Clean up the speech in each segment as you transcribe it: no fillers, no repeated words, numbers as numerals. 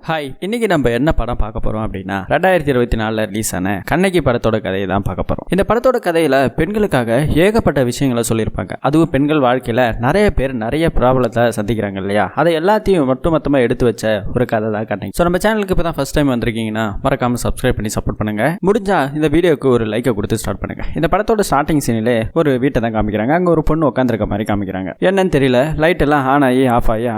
Hi, இன்னைக்கு நம்ம என்ன படம் பார்க்க போறோம் அப்படின்னா 2024 ரிலீஸ் ஆன கண்ணகி படத்தோட கதையை தான் பார்க்க போறோம். இந்த படத்தோட கதையில பெண்களுக்காக ஏகப்பட்ட விஷயங்களை சொல்லியிருப்பாங்க. அதுவும் பெண்கள் வாழ்க்கையில நிறைய பேர் நிறைய ப்ராப்ளத்தை சந்திக்கிறாங்க இல்லையா, அதை எல்லாத்தையும் மொத்தமா எடுத்து வச்ச ஒரு கதை தான் கண்ணகி. ஸோ நம்ம சேனலுக்கு இப்போ தான் ஃபர்ஸ்ட் டைம் வந்திருக்கீங்கன்னா மறக்காம சப்ஸ்கிரைப் பண்ணி சப்போர்ட் பண்ணுங்க. முடிஞ்சா இந்த வீடியோக்கு ஒரு லைக்கை கொடுத்து ஸ்டார்ட் பண்ணுங்க. இந்த படத்தோட ஸ்டார்டிங் சீனிலே ஒரு வீட்டை தான் காமிக்கிறாங்க. அங்க ஒரு பொண்ணு உட்காந்துருக்க மாதிரி காமிக்கிறாங்க. என்னன்னு தெரியல, லைட் எல்லாம் ஆன் ஆகி ஆஃப் ஆகி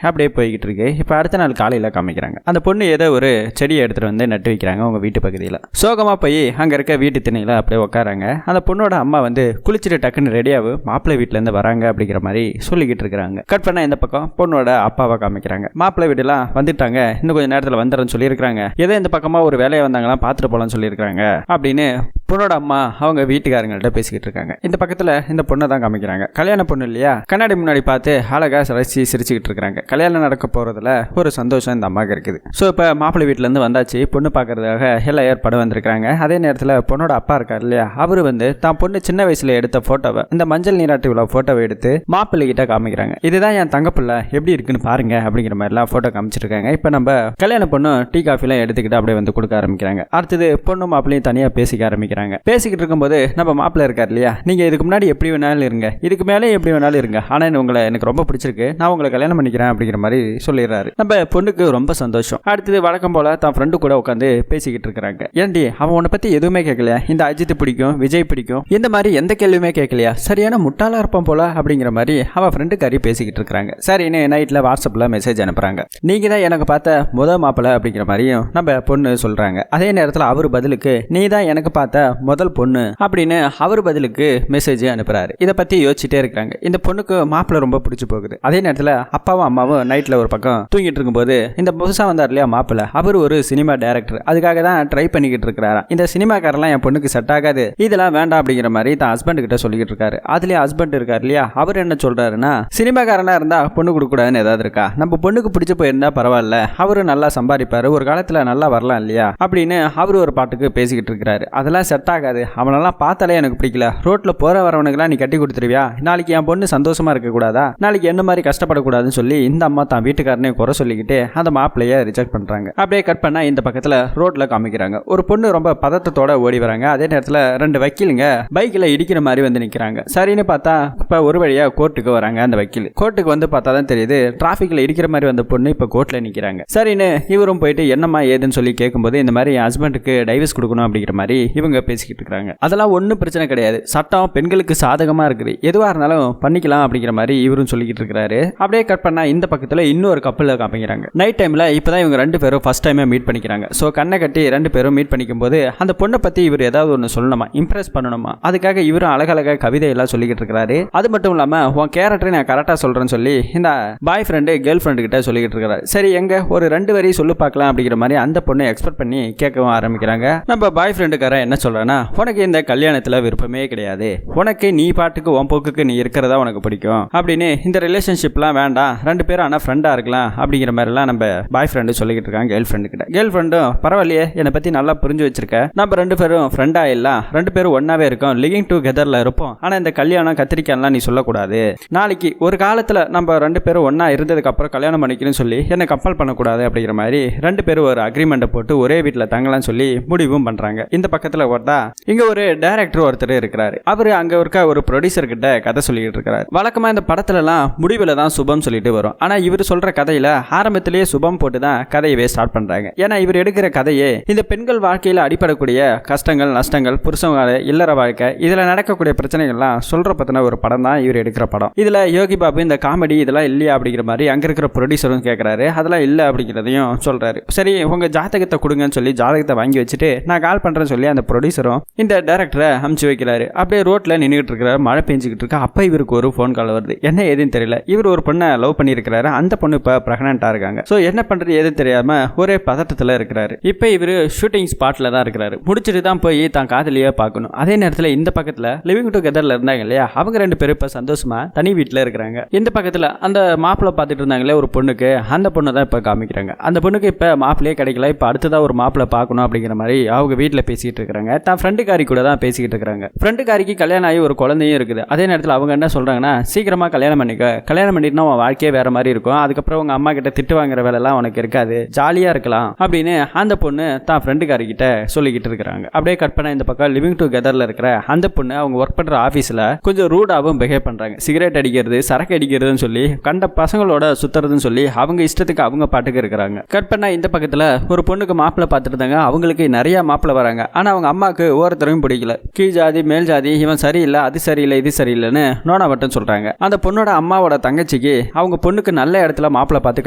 அப்படியே போய்கிட்டு இருக்கு. இப்போ அடுத்த நாள் காலையில காமிக்கிறாங்க. அந்த பொண்ணு ஏதோ ஒரு செடியை எடுத்துட்டு வந்து நட்டு வைக்கிறாங்க அவங்க வீட்டு பகுதியில். சோகமா போய் அங்க இருக்க வீட்டு திணையில அப்படியே உட்காராங்க. அந்த பொண்ணோட அம்மா வந்து குளிச்சுட்டு டக்குன்னு ரெடியாவும் மாப்பிள்ளை வீட்டுல இருந்து வராங்க அப்படிங்கிற மாதிரி சொல்லிக்கிட்டு இருக்காங்க. கட் பண்ண இந்த பக்கம் பொண்ணோட அப்பாவை காமிக்கிறாங்க. மாப்பிள்ளை வீடுலாம் வந்துட்டாங்க, இன்னும் கொஞ்சம் நேரத்தில் வந்துடுறேன்னு சொல்லியிருக்காங்க. ஏதோ இந்த பக்கமா ஒரு வேலையை வந்தாங்களாம், பார்த்துட்டு போலான்னு சொல்லியிருக்காங்க அப்படின்னு பொண்ணோட அம்மா அவங்க வீட்டுக்காரங்கள்ட்ட பேசிக்கிட்டு இருக்காங்க. இந்த பக்கத்துல இந்த பொண்ணை தான் காமிக்கிறாங்க. கல்யாண பொண்ணு இல்லையா, கண்ணாடி முன்னாடி பார்த்து அழகா சிரிச்சுக்கிட்டு இருக்காங்க. கல்யாணம் நடக்க போறதுல ஒரு சந்தோஷம் இந்த அம்மாவுக்கு இருக்குது. ஸோ இப்போ மாப்பிள்ளை வீட்டிலேருந்து வந்தாச்சு, பொண்ணு பார்க்கறதுக்காக எல்லா ஏற்பாடு வந்திருக்காங்க. அதே நேரத்தில் பொண்ணோட அப்பா இருக்கார் இல்லையா, அவர் வந்து தான் பொண்ணு சின்ன வயசுல எடுத்த போட்டோவை, இந்த மஞ்சள் நீராட்டி உள்ள போட்டோவை எடுத்து மாப்பிள்ளை கிட்ட காமிக்கிறாங்க. இதுதான் என் தங்கப்பிள்ளை, எப்படி இருக்குன்னு பாருங்க அப்படிங்கிற மாதிரிலாம் போட்டோ காமிச்சிருக்காங்க. இப்போ நம்ம கல்யாண பொண்ணு டீ காஃபிலாம் எடுத்துக்கிட்டு அப்படியே வந்து கொடுக்க ஆரம்பிக்கிறாங்க. அடுத்தது பொண்ணு மாப்பிள்ளையும் தனியாக பேசிக்க ஆரம்பிக்கிறாங்க. பேசிக்கிட்டு இருக்கும்போது நம்ம மாப்பிள்ளை இருக்கார் இல்லையா, நீங்க இதுக்கு முன்னாடி எப்படி வேணாலும் இருங்க, இதுக்கு மேலே எப்படி வேணாலும் இருங்க, ஆனால் உங்களை எனக்கு ரொம்ப பிடிச்சிருக்கு, நான் உங்களை கல்யாணம் பண்ணிக்கிறேன் அப்படிங்கிற மாதிரி சொல்லிடுறாரு. நம்ம பொண்ணுக்கு ரொம்ப சந்தோஷம். அடுத்தது வழக்கம் போல தான் ஃப்ரெண்டு கூட உட்காந்து பேசிக்கிட்டு இருக்காங்க. ஏன்டி அவன் உன்னை பத்தி எதுவுமே கேட்கலையா, இந்த அஜித் பிடிக்கும், விஜய் பிடிக்கும், இந்த மாதிரி எந்த கேள்வியுமே கேட்கலையா, சரியான முட்டாளா இருப்பான் போல அப்படிங்கிற மாதிரி அவன் ஃப்ரெண்டுக்காரி பேசிக்கிட்டு இருக்காங்க. சரின்னு நைட்ல வாட்ஸ்அப்ல மெசேஜ் அனுப்புறாங்க. நீங்க தான் எனக்கு பார்த்த முதல் மாப்பிள்ளை அப்படிங்கிற மாதிரியும் நம்ம பொண்ணு சொல்றாங்க. அதே நேரத்தில் அவர் பதிலுக்கு நீ தான் எனக்கு பார்த்த முதல் பொண்ணு அப்படின்னு அவர் பதிலுக்கு மெசேஜ் அனுப்புறாரு. இதை பத்தி யோசிச்சுட்டே இருக்காங்க. இந்த பொண்ணுக்கு மாப்பிள்ளை ரொம்ப பிடிச்சு போகுது. அதே நேரத்தில் அப்பாவும் அம்மாவும் நைட்ல ஒரு பக்கம் தூங்கிட்டு இருக்கும்போது இந்த புதுசா வந்தார் இல்லையா மாப்பிள்ளை, அவர் ஒரு சினிமா டைரக்டர், அதுக்காக தான் ட்ரை பண்ணிக்கிட்டு இருக்கிறாரா. இந்த சினிமாக்காரெல்லாம் என் பொண்ணுக்கு செட் ஆகாது, இதெல்லாம் வேண்டாம் அப்படிங்கிற மாதிரி தான் ஹஸ்பண்ட் கிட்ட சொல்லிக்கிட்டு இருக்காரு. அதுலயே ஹஸ்பண்ட் இருக்காரு இல்லையா, அவர் என்ன சொல்றாருன்னா, சினிமாக்காரனா இருந்தா பொண்ணு கொடுக்க கூடாதுன்னு ஏதாவது இருக்கா, நம்ம பொண்ணுக்கு பிடிச்சு போயிருந்தா பரவாயில்ல, அவரு நல்லா சம்பாதிப்பாரு, ஒரு காலத்துல நல்லா வரலாம் இல்லையா அப்படின்னு அவரு ஒரு பாட்டுக்கு பேசிக்கிட்டு இருக்கிறாரு. அதெல்லாம் செட் ஆகாது, அவனெல்லாம் பார்த்தாலே எனக்கு பிடிக்கல, ரோட்ல போற வரவனுக்குலாம் நீ கட்டி கொடுத்துருவியா, நாளைக்கு என் பொண்ணு சந்தோஷமா இருக்க கூடாதா, நாளைக்கு என்ன மாதிரி கஷ்டப்படக்கூடாதுன்னு சொல்லி இந்த அம்மா தான் வீட்டுக்காரனே குறை சொல்லிக்கிட்டு அந்த மாப்பிள்ளைய ரிஜெக்ட் பண்றாங்க. அப்படியே கட் பண்ணா இந்த பக்கத்துல ரோட்ல காமிக்கிறாங்க. ஒரு பொண்ணு ரொம்ப பதட்டத்தோட ஓடி வராங்க. அதே நேரத்துல ரெண்டு வக்கீலுங்க பைக்ல இடிக்கிற மாதிரி வந்து நிக்கிறாங்க. சரின்னு பார்த்தா இப்ப ஒரு வழியா கோர்ட்டுக்கு வராங்க. அந்த வக்கீல் கோர்ட்டுக்கு வந்து பார்த்தா தான் தெரியுது டிராபிக்ல இடிக்கிற மாதிரி வந்த பொண்ணு இப்ப கோர்ட்ல நிக்கிறாங்க. சரின்னு இவரும் போயிட்டு என்னம்மா ஏதுன்னு சொல்லி கேட்கும்போது இந்த மாதிரி ஹஸ்பண்டுக்கு டைவர்ஸ் கொடுக்கணும் அப்படிங்கிற மாதிரி இவங்க பேசிக்கிட்டு இருக்காங்க. அதெல்லாம் ஒன்றும் பிரச்சனை கிடையாது, சட்டம் பெண்களுக்கு சாதகமா இருக்குது, எதுவா இருந்தாலும் பண்ணிக்கலாம் அப்படிங்கிற மாதிரி இவரும் சொல்லிக்கிட்டு இருக்காரு. அப்படியே கட் பண்ணா இந்த பக்கத்துல இன்னொரு கப்பல் காமிக்கிறாங்க. நைட் டைம்ல இப்பதான் இவங்க ரெண்டு பேரும் ஃபர்ஸ்ட் டைமே மீட் பண்ணிக்கிறாங்க. ஸோ கண்ணை கட்டி ரெண்டு பேரும் மீட் பண்ணிக்கும் போது அந்த பொண்ணை பத்தி இவர் ஏதாவது ஒன்று சொல்லணுமா, இம்ப்ரெஸ் பண்ணணுமா, அதுக்காக இவரும் அழகழக கவிதை எல்லாம் சொல்லிக்கிட்டு இருக்காரு. அது மட்டும் இல்லாம உன் கேரக்டரை நான் கரெக்டா சொல்றேன்னு சொல்லி இந்த பாய் ஃப்ரெண்டு கேர்ள் ஃப்ரெண்டு கிட்ட சொல்லிக்கிட்டு இருக்காரு. சரி எங்க ஒரு ரெண்டு வரி சொல்லு பார்க்கலாம் அப்படிங்கிற மாதிரி அந்த பொண்ணை எக்ஸ்பெக்ட் பண்ணி கேட்கவும் ஆரம்பிக்கிறாங்க. நம்ம பாய் ஃப்ரெண்டுக்கார என்ன சொல்றானா, உனக்கு இந்த கல்யாணத்துல விருப்பமே கிடையாது, உனக்கு நீ பாட்டுக்கு உன் போக்குக்கு நீ இருக்கிறதா உனக்கு பிடிக்கும் அப்படின்னு, இந்த ரிலேஷன்ஷிப்லாம் வேண்டாம், ரெண்டு பேரும் ஆனா ஃப்ரெண்டா இருக்கலாம் அப்படிங்கிற மாதிரிலாம் நம்ம பாய் ஃப்ரெண்டு சொல்லிக்கிட்டு இருக்காங்க கேர்ள் ஃப்ரெண்டு கிட்ட. கேர்ள் ஃப்ரெண்டும் பரவாயில்லையே, என்னை பத்தி நல்லா புரிஞ்சு வச்சிருக்க, நம்ம ரெண்டு பேரும் ஃப்ரெண்டா இல்லலாம், ரெண்டு பேரும் ஒன்னாவே இருக்கோம், லிவிங் டுகெதர்ல இருப்போம், ஆனா இந்த கல்யாணம் கத்திரிக்காய்லாம் நீ சொல்லக்கூடாது, நாளைக்கு ஒரு காலத்துல நம்ம ரெண்டு பேரும் ஒன்னா இருந்ததுக்கு அப்புறம் கல்யாணம் பண்ணிக்கணும்னு சொல்லி என்னை கம்பல் பண்ணக்கூடாது அப்படிங்கிற மாதிரி ரெண்டு பேரும் ஒரு அக்ரிமெண்ட்டை போட்டு ஒரே வீட்டில் தங்கலாம்னு சொல்லி முடிவும் பண்றாங்க. இந்த பக்கத்துல ஒருத்தா இங்க ஒரு டைரக்டர் ஒருத்தர் இருக்கிறாரு. அவரு அங்க இருக்க ஒரு ப்ரொடியூசர் கிட்ட கதை சொல்லிட்டு இருக்காரு. வழக்கமா இந்த படத்துல எல்லாம் முடிவுல தான் சுபம் சொல்லிட்டு வரும், ஆனா இவர் சொல்ற கதையில ஆரம்பத்திலேயே சுபம் போட்டு தான் கதையவே ஸ்டார்ட் பண்றாங்க. ஏன்னா இவர் எடுக்கிற கதையே இந்த பெண்கள் வாழ்க்கையில அடிப்படக்கூடிய கஷ்டங்கள் நஷ்டங்கள், புருஷன் இல்லற வாழ்க்கை, இதுல நடக்கக்கூடிய பிரச்சனைகள்லாம் சொல்ற பத்தின ஒரு படம் தான் இவர் எடுக்கிற படம். இதுல யோகி பாபு இந்த காமெடி இதெல்லாம் இல்லையா அப்படிங்கிற மாதிரி அங்க இருக்கிற ப்ரொடியூசரும் கேட்கறாரு. அதெல்லாம் இல்ல அப்படிங்கிறதையும் சொல்றாரு. சரி உங்க ஜாதகத்தை கொடுங்கன்னு சொல்லி ஜாதகத்தை வாங்கி வச்சுட்டு நான் கால் பண்றேன்னு சொல்லி அந்த ப்ரொடியூசரும் இந்த டைரக்டரை அமுச்சு வைக்கிறாரு. அப்படியே ரோட்ல நின்றுட்டு இருக்கிறாரு, மழை பெஞ்சுக்கிட்டு இருக்கு. அப்ப இவருக்கு ஒரு போன் கால் வருது. என்ன ஏதுன்னு தெரியல, இவர் ஒரு பொண்ணை லவ் பண்ணியிருக்கிறாரு, அந்த பொண்ணு இப்ப பிரெக்னென்ட்டா இருக்காங்க. சோ என்ன பண்றது எதுவும் தெரியாம ஒரே பதட்டத்துல இருக்கிறாரு. இப்ப இவரு ஷூட்டிங் ஸ்பாட்ல தான் இருக்கிறாரு. முடிச்சுட்டு தான் போய் தான் காதலியே பார்க்கணும். அதே நேரத்துல இந்த பக்கத்துல லிவிங் டுகெதர்ல இருந்தாங்க இல்லையா, அவங்க ரெண்டு பேரும் இப்ப சந்தோஷமா தனி வீட்டுல இருக்கிறாங்க. இந்த பக்கத்துல அந்த மாப்பிள்ளை பார்த்துட்டு இருந்தாங்களே ஒரு பொண்ணுக்கு, அந்த பொண்ணு தான் இப்ப காமிக்கிறாங்க. அந்த பொண்ணுக்கு இப்ப மாப்பிள்ளையே கிடைக்கல, இப்ப அடுத்ததா ஒரு மாப்பிள்ளை பார்க்கணும் அப்படிங்கிற மாதிரி அவங்க வீட்டுல பேசிட்டு இருக்காங்க. தான் ஃப்ரெண்டுக்காரி கூட தான் பேசிக்கிட்டு இருக்காங்க. ஃப்ரெண்டுக்காரிக்கு கல்யாணம் ஆகி ஒரு குழந்தையும் இருக்குது. அதே நேரத்தில் அவங்க என்ன சொல்றாங்கன்னா, சீக்கிரமா கல்யாணம் பண்ணிட்டுனா உன் வாழ்க்கையே வேற மாதிரி இருக்கும், அதுக்கப்புறம் உங்க அம்மா கிட்ட திட்டு வாங்குற வேலைலாம் உனக்கு இருக்காது, ஜாலியா இருக்கலாம் அப்படின்னு அந்த பொண்ணு தான் ஃப்ரெண்டுக்காரி கிட்ட சொல்லிக்கிட்டு இருக்காங்க. அப்படியே கட் பண்ண இந்த பக்கம் லிவிங் டுகெதர்ல இருக்கிற அந்த பொண்ணு அவங்க ஒர்க் பண்ற ஆபீஸ்ல கொஞ்சம் ரூடாவும் பிஹேவ் பண்றாங்க. சிகரெட் அடிக்கிறது, சரக்கு அடிக்கிறதுன்னு சொல்லி, கண்ட பசங்களோட சுத்துறதுன்னு சொல்லி அவங்க இஷ்டத்துக்கு அவங்க பாட்டுக்கு இருக்கிறாங்க. கட் பண்ண இந்த பக்கத்துல ஒரு பொண்ணுக்கு மாப்பிள்ளை பார்த்துட்டு இருந்தாங்க. அவங்களுக்கு நிறைய மாப்பிள்ளை வராங்க. ஆனா அவங்க அம்மாவுக்கு ஒவ்வொருத்தரையும் பிடிக்கல. கீழ் ஜாதி மேல் ஜாதி, இவன் சரியில்லை அது சரியில்லை இது சரியில்லைன்னு நோனா மட்டும் சொல்றாங்க. அந்த பொண்ணோட அம்மாவோட தங்கச்சிக்கு அவங்க பொண்ணுக்கு நல்ல இடத்துல மாப்பிள்ளை பார்த்து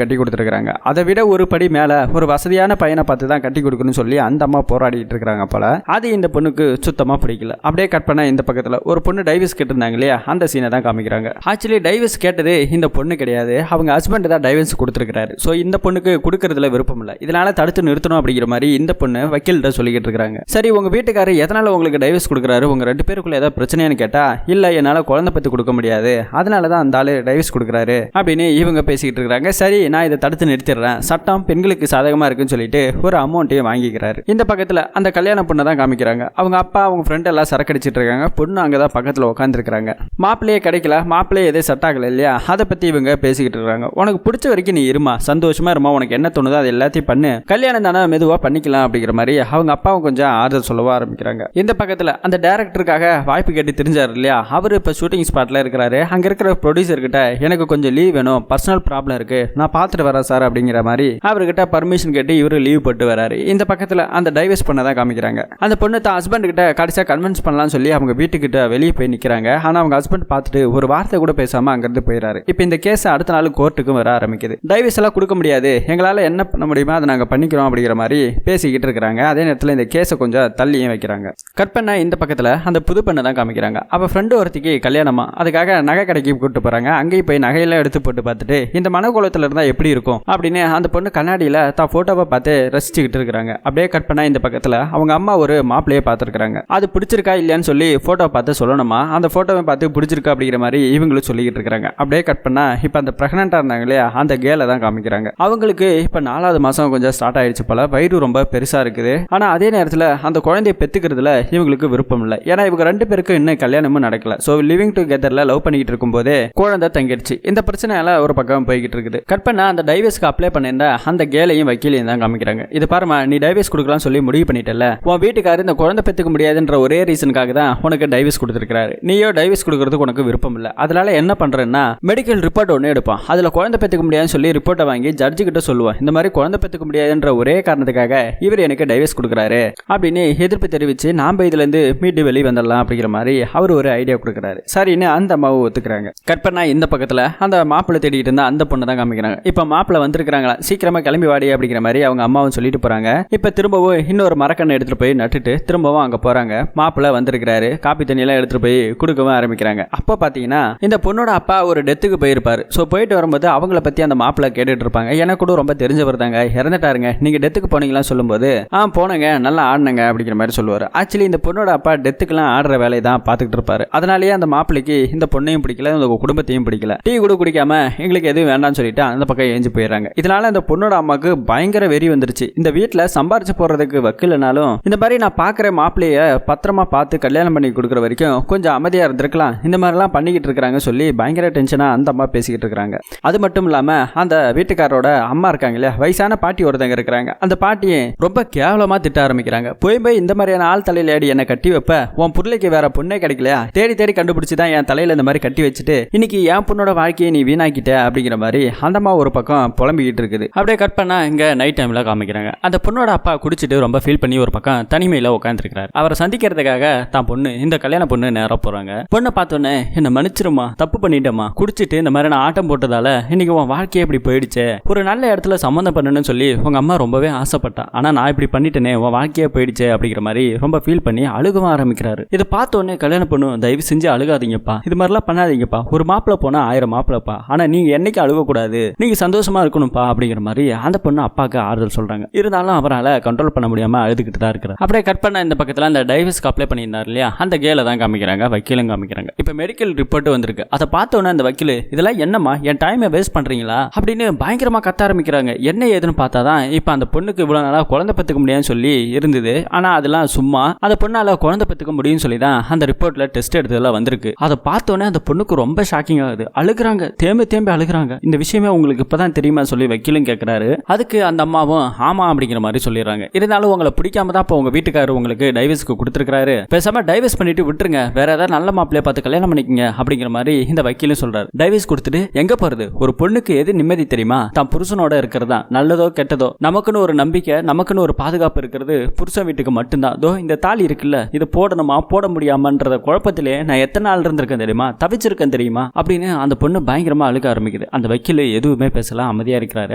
கட்டி கொடுத்துருக்காங்க. அதை விட ஒரு படி மேல ஒரு வசதியான பையனை பார்த்து தான் கட்டி கொடுக்கணும்னு சொல்லி அந்த அம்மா போராடிட்டு இருக்காங்க போல. அது இந்த பொண்ணுக்கு சுத்தமா பிடிக்கல. அப்படியே கட் பண்ண இந்த பக்கத்துல ஒரு பொண்ணு டைவர்ஸ் கேட்டிருந்தாங்க இல்லையா, அந்த சீனை தான் காமிக்கிறாங்க. ஆக்சுவலி டைவர்ஸ் கேட்டது இந்த பொண்ணு கிடையாது, அவங்க ஹஸ்பண்ட் தான் டைவர்ஸ் கொடுத்துருக்காரு. ஸோ இந்த பொண்ணுக்கு கொடுக்கறதுல விருப்பம் இல்லை, இதனால தடுத்து நிறுத்தணும் அப்படிங்கிற மாதிரி இந்த பொண்ணு வக்கீல்கிட்ட சொல்லிக்கிட்டு இருக்காங்க. சரி உங்க வீட்டுக்காரர் எதனால உங்களுக்கு டைவர்ஸ் கொடுக்குறாரு, உங்க 2 பேருக்குள்ள ஏதாவது பிரச்சனைன்னு கேட்டா, இல்ல என்னால குழந்தை பத்தி கொடுக்க முடியாது, அதனால தான் அந்த ஆளு டைவர்ஸ் கொடுக்குறாரு அப்படின்னு இவங்க பேசிக்கிட்டு இருக்காங்க. சரி நான் இதை தடுத்து நிறுத்திடுறேன், சட்டம் பெண்களுக்கு சாதகமா இருக்குன்னு சொல்லிட்டு ஒரு அமௌண்ட்டையும் வாங்கிக்கிறாரு. இந்த பக்கத்துல அந்த கல்யாண பொண்ணை தான் காமிக்கிறாங்க. அவங்க அப்பா அவங்க ஃப்ரெண்ட் எல்லாம் சரக்கு அடிச்சிட்டு இருக்காங்க. பொண்ணு அங்கதான் பக்கத்துல உட்காந்துருக்காங்க. மாப்பிள்ளையே கிடைக்கல, மாப்பிள்ளையே எதே செட் ஆகல இல்லையா, அதை பத்தி இவங்க பேசிக்கிட்டு இருக்காங்க. உனக்கு பிடிச்ச வரைக்கும் நீ இருமா, சந்தோஷமா இருமா, உனக்கு என்ன தோணுதோ அது எல்லாத்தையும் பண்ணு, கல்யாணம் தானே மெதுவா பண்ணிக்கலாம் அப்படிங்கிற மாதிரி அவங்க அப்பாவும் கொஞ்சம் ஆறுதல் சொல்லவா ஆரம்பிக்கிறாங்க. இந்த பக்கத்துல அந்த டைரக்டருக்காக வாய்ப்பு கேட்டு தெரிஞ்சாரு இல்லையா, அவரு இப்ப ஷூட்டிங் ஸ்பாட்ல இருக்கிறாரு. அங்க இருக்கிற ப்ரொடியூசர் கிட்ட எனக்கு கொஞ்சம் லீவ் வேணும், பர்சனல் ப்ராப்ளம் இருக்கு, நான் பார்த்துட்டு வரேன் சார் அப்படிங்கிற மாதிரி அவர்கிட்ட பர்மிஷன் கேட்டு இவரு லீவ் போட்டு வராரு. இந்த பக்கத்துல அந்த டைவர்ஸ் பண்ண தான் காமிக்கிறாங்க. அந்த பொண்ணு தான் ஹஸ்பண்ட் கிட்ட கடைசியா கன்வின்ஸ் பண்ணலாம்னு சொல்லி அவங்க வீட்டுக்கிட்ட வெளியே போய் நிக்கிறாங்க. ஆனா அவங்க ஹஸ்பண்ட் பார்த்துட்டு ஒரு வார்த்தை கூட பேசாம அங்கிருந்து போயிடாரு. இப்ப இந்த கேஸ் அடுத்த நாள் கோர்ட்டுக்கும் வர ஆரம்பிக்குது. டைவர்ஸ் எல்லாம் கொடுக்க முடியாது, எங்களால என்ன பண்ண முடியுமோ அதை நாங்க பண்ணிக்கிறோம் அப்படிங்கிற மாதிரி பேசிக்கிட்டு இருக்காங்க. அதே நேரத்தில் இந்த கேஸை கொஞ்சம் தள்ளியும் வைக்கிறாங்க. கட் பண்ண இந்த பக்கத்துல அந்த புது பெண்ணை தான் காமிக்கிறாங்க. அவ ஃப்ரெண்டு ஒருத்திக்கு கல்யாணமா, அதுக்காக நகை கடைக்கு கூப்பிட்டு போறாங்க. அங்கேயும் போய் நகையெல்லாம் எடுத்து போட்டு பார்த்துட்டு இந்த மனக்கோலத்துல இருந்தா எப்படி இருக்கும் அப்படின்னு அந்த பொண்ணு கண்ணாடியில தான் போட்டோவை பார்த்து ரசிச்சுக்கிட்டு இருக்காங்க. அப்படியே கட் பண்ண இந்த பக்கத்துல அவங்க அம்மா ஒரு மாப்பிள்ளையே பார்த்துருக்காங்க. அது பிடிச்சிருக்கா இல்லையான்னு சொல்லி போட்டோ பார்த்து சொல்லணுமா, அந்த போட்டோவை பார்த்து பிடிச்சிருக்கா அப்படிங்கிற மாதிரி இவங்களும் சொல்லிக்கிட்டு இருக்காங்க. அப்படியே கட் பண்ணா இப்ப அந்த பிரெக்னண்டா இருந்தாங்க இல்லையா, அந்த கேலை தான் காமிக்கிறாங்க. அவங்களுக்கு இப்ப 4வது மாசம் கொஞ்சம் ஸ்டார்ட் ஆயிடுச்சு போல, வயிறு ரொம்ப பெருசா இருக்குது. ஆனா அதே நேரத்தில் அந்த குழந்தைய பெத்துக்கிறதுல இவங்களுக்கு விருப்பம் இல்லை. ஏன்னா இவங்க 2 பேருக்கு இன்னும் கல்யாணமும் நடக்கல. ஸோ லிவிங் டுகெதர்ல லவ் பண்ணிக்கிட்டு இருக்கும் போதே குழந்தை தங்கிடுச்சு. இந்த பிரச்சனையால ஒரு பக்கம் போய்கிட்டு இருக்குது. கட் பண்ணா அந்த டைவர்ஸ்க்கு அப்ளை பண்ணிருந்தா அந்த கேலையும் வக்கீலையும் தான் காமிக்கிறாங்க. இது பாருமா, நீ டைவர்ஸ் கொடுக்கலாம் சொல்லி முடிவு பண்ணிட்டல, உன் வீட்டுக்காரர் இந்த குழந்தை பெத்துக்க முடியாதுன்ற ஒரே ரீசனுக்காக தான் உனக்கு டைவர்ஸ் கொடுத்துருக்காரு. நீயோ டைவர்ஸ் கொடுக்கறதுக்கு உனக்கு விருப்பம் இல்லை. அதனால என்ன பண்றேன்னா மெடிக்கல் ரிப்போர்ட் ஒன்று எடுப்பான், அதுல குழந்தை பெத்துக்க முடியாதுன்னு சொல்லி ரிப்போர்ட்டை வாங்கி ஜட்ஜு கிட்ட சொல்லுவான். இந்த மாதிரி குழந்தை பெத்துக்க முடியாதுன்ற ஒரே காரணத்துக்காக இவர் எனக்கு டைவர்ஸ் கொடுக்குறாரு அப்படின்னு எதிர்ப்பு தெரிவிச்சு நாம இதுல இருந்து மீட்டு வெளியே வந்துடலாம் அப்படிங்கிற மாதிரி அவர் ஒரு ஐடியா கொடுக்குறாரு. சரின்னு அந்த அம்மாவை ஒத்துக்கிறாங்க. கட் பண்ணா இந்த பக்கத்துல அந்த மாப்பிள்ளை தேடிட்டு இருந்தா அந்த பொண்ணை தான் காமிக்கிறாங்க. இப்ப மாப்பிள்ளை வந்திருக்காங்களா, சீக்கிரமா கிளம்பி வாடி அப்படிங்கிற மாதிரி அவங்க அம்மாவும் சொல்லிட்டு போறாங்க. இப்ப திரும்பவும் இன்னொரு மரக்கண்ணை எடுத்துட்டு போய் நட்டுட்டு திரும்பவும் அங்க போறாங்க. மாப்பிள்ளை வந்திருக்கிறாரு, காப்பி தண்ணி எல்லாம் எடுத்துட்டு போய் கொடுக்கவும் ஆரம்பிக்கிறாங்க. அப்ப பாத்தீங்கன்னா இந்த பொண்ணோட அப்பா ஒரு டெத்துக்கு போயிருப்பாரு. ஸோ போயிட்டு வரும்போது அவங்கள பத்தி அந்த மாப்பிள்ளை கேட்டுட்டு இருப்பாங்க. எனக்கு கூட ரொம்ப தெரிஞ்சவர் தாங்க, இறந்துட்டாருங்க, நீங்க டெத்துக்கு போனீங்களா சொல்லும்போது போனங்க நல்லா ஆடினங்க அப்படிங்கிற மாதிரி சொல்லுவார். ஆக்சுவலி இந்த பொண்ணோட அப்பா டெத்துக்கெல்லாம் ஆடுற வேலையை தான் பார்த்துக்கிட்டு இருப்பாரு. அதனாலேயே அந்த மாப்பிள்ளைக்கு இந்த பொண்ணையும் பிடிக்கல, இந்த குடும்பத்தையும் பிடிக்கல. டீ கூட குடிக்காம எங்களுக்கு எதுவும் வேண்டாம்னு சொல்லிட்டு அந்த பக்கம் ஏஞ்சி போயிடுறாங்க. இதனால அந்த பொண்ணோட அம்மாவுக்கு பயங்கர வெறி வந்துருச்சு. இந்த வீட்டில் சம்பாரிச்சு போறதுக்கு வக்கில்னாலும் இந்த மாதிரி நான் பார்க்குற மாப்பிள்ளைய பத்திரமா பார்த்து கல்யாணம் பண்ணி கொடுக்குற வரைக்கும் கொஞ்சம் அமைதியாக இருந்திருக்கலாம், இந்த மாதிரிலாம் பண்ணிக்கிட்டு இருக்கிறாங்க சொல்லி பயங்கர டென்ஷனாக அந்த அம்மா பேசிக்கிட்டு இருக்கிறாங்க. அது மட்டும் இல்லாமல் அந்த வீட்டுக்காரோட அம்மா இருக்காங்க இல்லையா, வயசான பாட்டி ஒருத்தங்க இருக்கிறாங்க. அந்த பாட்டியை ரொம்ப கேவலமாக திட்ட ஆரம்பிக்கிறாங்க. போய் இந்த மாதிரியான ஆள் தலையில ஏடி என்ன கட்டி வைப்ப, உன் பிள்ளைக்கு வேற பொண்ணே கிடைக்கலையா, தேடி தேடி கண்டுபிடிச்சு தான் என் தலையில இந்த மாதிரி கட்டி வச்சுட்டு இன்னைக்கு என் பொண்ணோட வாழ்க்கையை நீ வீணாக்கிட்ட அப்படிங்கிற மாதிரி அந்த அம்மா ஒரு பக்கம் புலம்பிக்கிட்டு இருக்குது. அப்படியே கட் பண்ணா இங்க நைட் டைம்ல காமிக்கிறாங்க. அந்த பொண்ணோட அப்பா குடிச்சிட்டு ரொம்ப ஃபீல் பண்ணி ஒரு பக்கம் தனிமையில உட்காந்துருக்காரு. அவரை சந்திக்கிறதுக்காக தான் பொண்ணு இந்த கல்யாண பொண்ணு நேரா போறாங்க. பொண்ணை பார்த்தோன்னே என்ன மன்னிச்சிருமா, தப்பு பண்ணிட்டேமா, குடிச்சிட்டு இந்த மாதிரி நான் ஆட்டம் போட்டதால இன்னைக்கு உன் வாழ்க்கையை இப்படி போயிடுச்சு, ஒரு நல்ல இடத்துல சம்மந்தம் பண்ணணும்னு சொல்லி உங்க அம்மா ரொம்பவே ஆசைப்பட்டா, ஆனா நான் இப்படி பண்ணிட்டேனே, உன் வாழ்க்கையே போயிடுச்சு அப்படிங்கிற மாதிரி ரொம்ப ஃபீல் பண்ணி அழுகவும் ஆரம்பிக்கிறாரு. இதை பார்த்தோன்னே கல்யாணம் பொண்ணு தயவு செஞ்சு அழுகாதீங்கப்பா, இது மாதிரிலாம் பண்ணாதீங்கப்பா, ஒரு மாப்பிள்ள போனா 1000 மாப்பிள்ளப்பா, ஆனா நீங்க என்னைக்கு அழுகக்கூடாது, நீங்க சந்தோஷமா இருக்கணும்ப்பா அப்படிங்கிற மாதிரி அந்த பொண்ணு அப்பாவுக்கு ஆறுதல் சொல்றாங்க. இருந்தாலும் அவரால் கண்ட்ரோல் பண்ண முடியாம அழுதுகிட்டு தான் இருக்கிறார். அப்படியே கட் பண்ண இந்த பக்கத்துல அந்த டைவர்ஸ்க்கு அப்ளை பண்ணியிருந்தார் இல்லையா, அந்த கேல தான் காமிக்கிறாங்க, வக்கீலும் காமிக்கிறாங்க. இப்ப மெடிக்கல் ரிப்போர்ட் வந்திருக்கு. அதை பார்த்தோன்னே அந்த வக்கீல் இதெல்லாம் என்னம்மா, என் டைமை வேஸ்ட் பண்றீங்களா அப்படின்னு பயங்கரமா கத்த ஆரம்பிக்கிறாங்க. என்ன ஏதுன்னு பார்த்தாதான் இப்ப அந்த பொண்ணுக்கு இவ்வளவு நாளா குழந்தை பெற்றுக்க முடியாதுன்னு சொல்லி இருந்தது, ஆனா அதெல்லாம் இதெல்லாம் சும்மா அந்த பொண்ணால குழந்தை பெற்றுக்க முடியும்னு சொல்லி தான் அந்த ரிப்போர்ட்ல டெஸ்ட் எடுத்ததெல்லாம் வந்திருக்கு. அதை பார்த்தோன்னே அந்த பொண்ணுக்கு ரொம்ப ஷாக்கிங் ஆகுது. அழுகுறாங்க, தேம்பி அழுகுறாங்க. இந்த விஷயமே உங்களுக்கு இப்பதான் தெரியுமா சொல்லி வக்கீலும் கேட்கிறாரு. அதுக்கு அந்த அம்மாவும் ஆமா அப்படிங்கிற மாதிரி சொல்லிடுறாங்க. இருந்தாலும் உங்களை பிடிக்காம தான் இப்போ உங்க வீட்டுக்காரர் உங்களுக்கு டைவர்ஸ்க்கு கொடுத்துருக்காரு, பேசாம டைவர்ஸ் பண்ணிட்டு விட்டுருங்க, வேற ஏதாவது நல்ல மாப்பிள்ளைய பார்த்து கல்யாணம் பண்ணிக்கங்க அப்படிங்கிற மாதிரி இந்த வக்கீலும் சொல்றாரு. டைவர்ஸ் கொடுத்துட்டு எங்க போறது? ஒரு பொண்ணுக்கு எது நிம்மதி தெரியுமா? தான் புருஷனோட இருக்கிறதா, நல்லதோ கெட்டதோ நமக்குன்னு ஒரு நம்பிக்கை, நமக்குன்னு ஒரு பாதுகாப்பு இருக்கிறது புருஷன் வீட்டுக்கு மட்டும்தான். தோ இந்த தாலி இருக்குல்ல, இதை போடணுமா போட முடியாமன்ற குழப்பத்திலே நான் எத்தனை நாள் இருந்திருக்கேன் தெரியுமா, தவிச்சிருக்கேன் தெரியுமா அப்படின்னு அந்த பொண்ணு பயங்கரமா அழுக ஆரம்பிக்குது. அந்த வக்கீல் எதுவுமே பேசலாம், அமைதியா இருக்கிறாரு.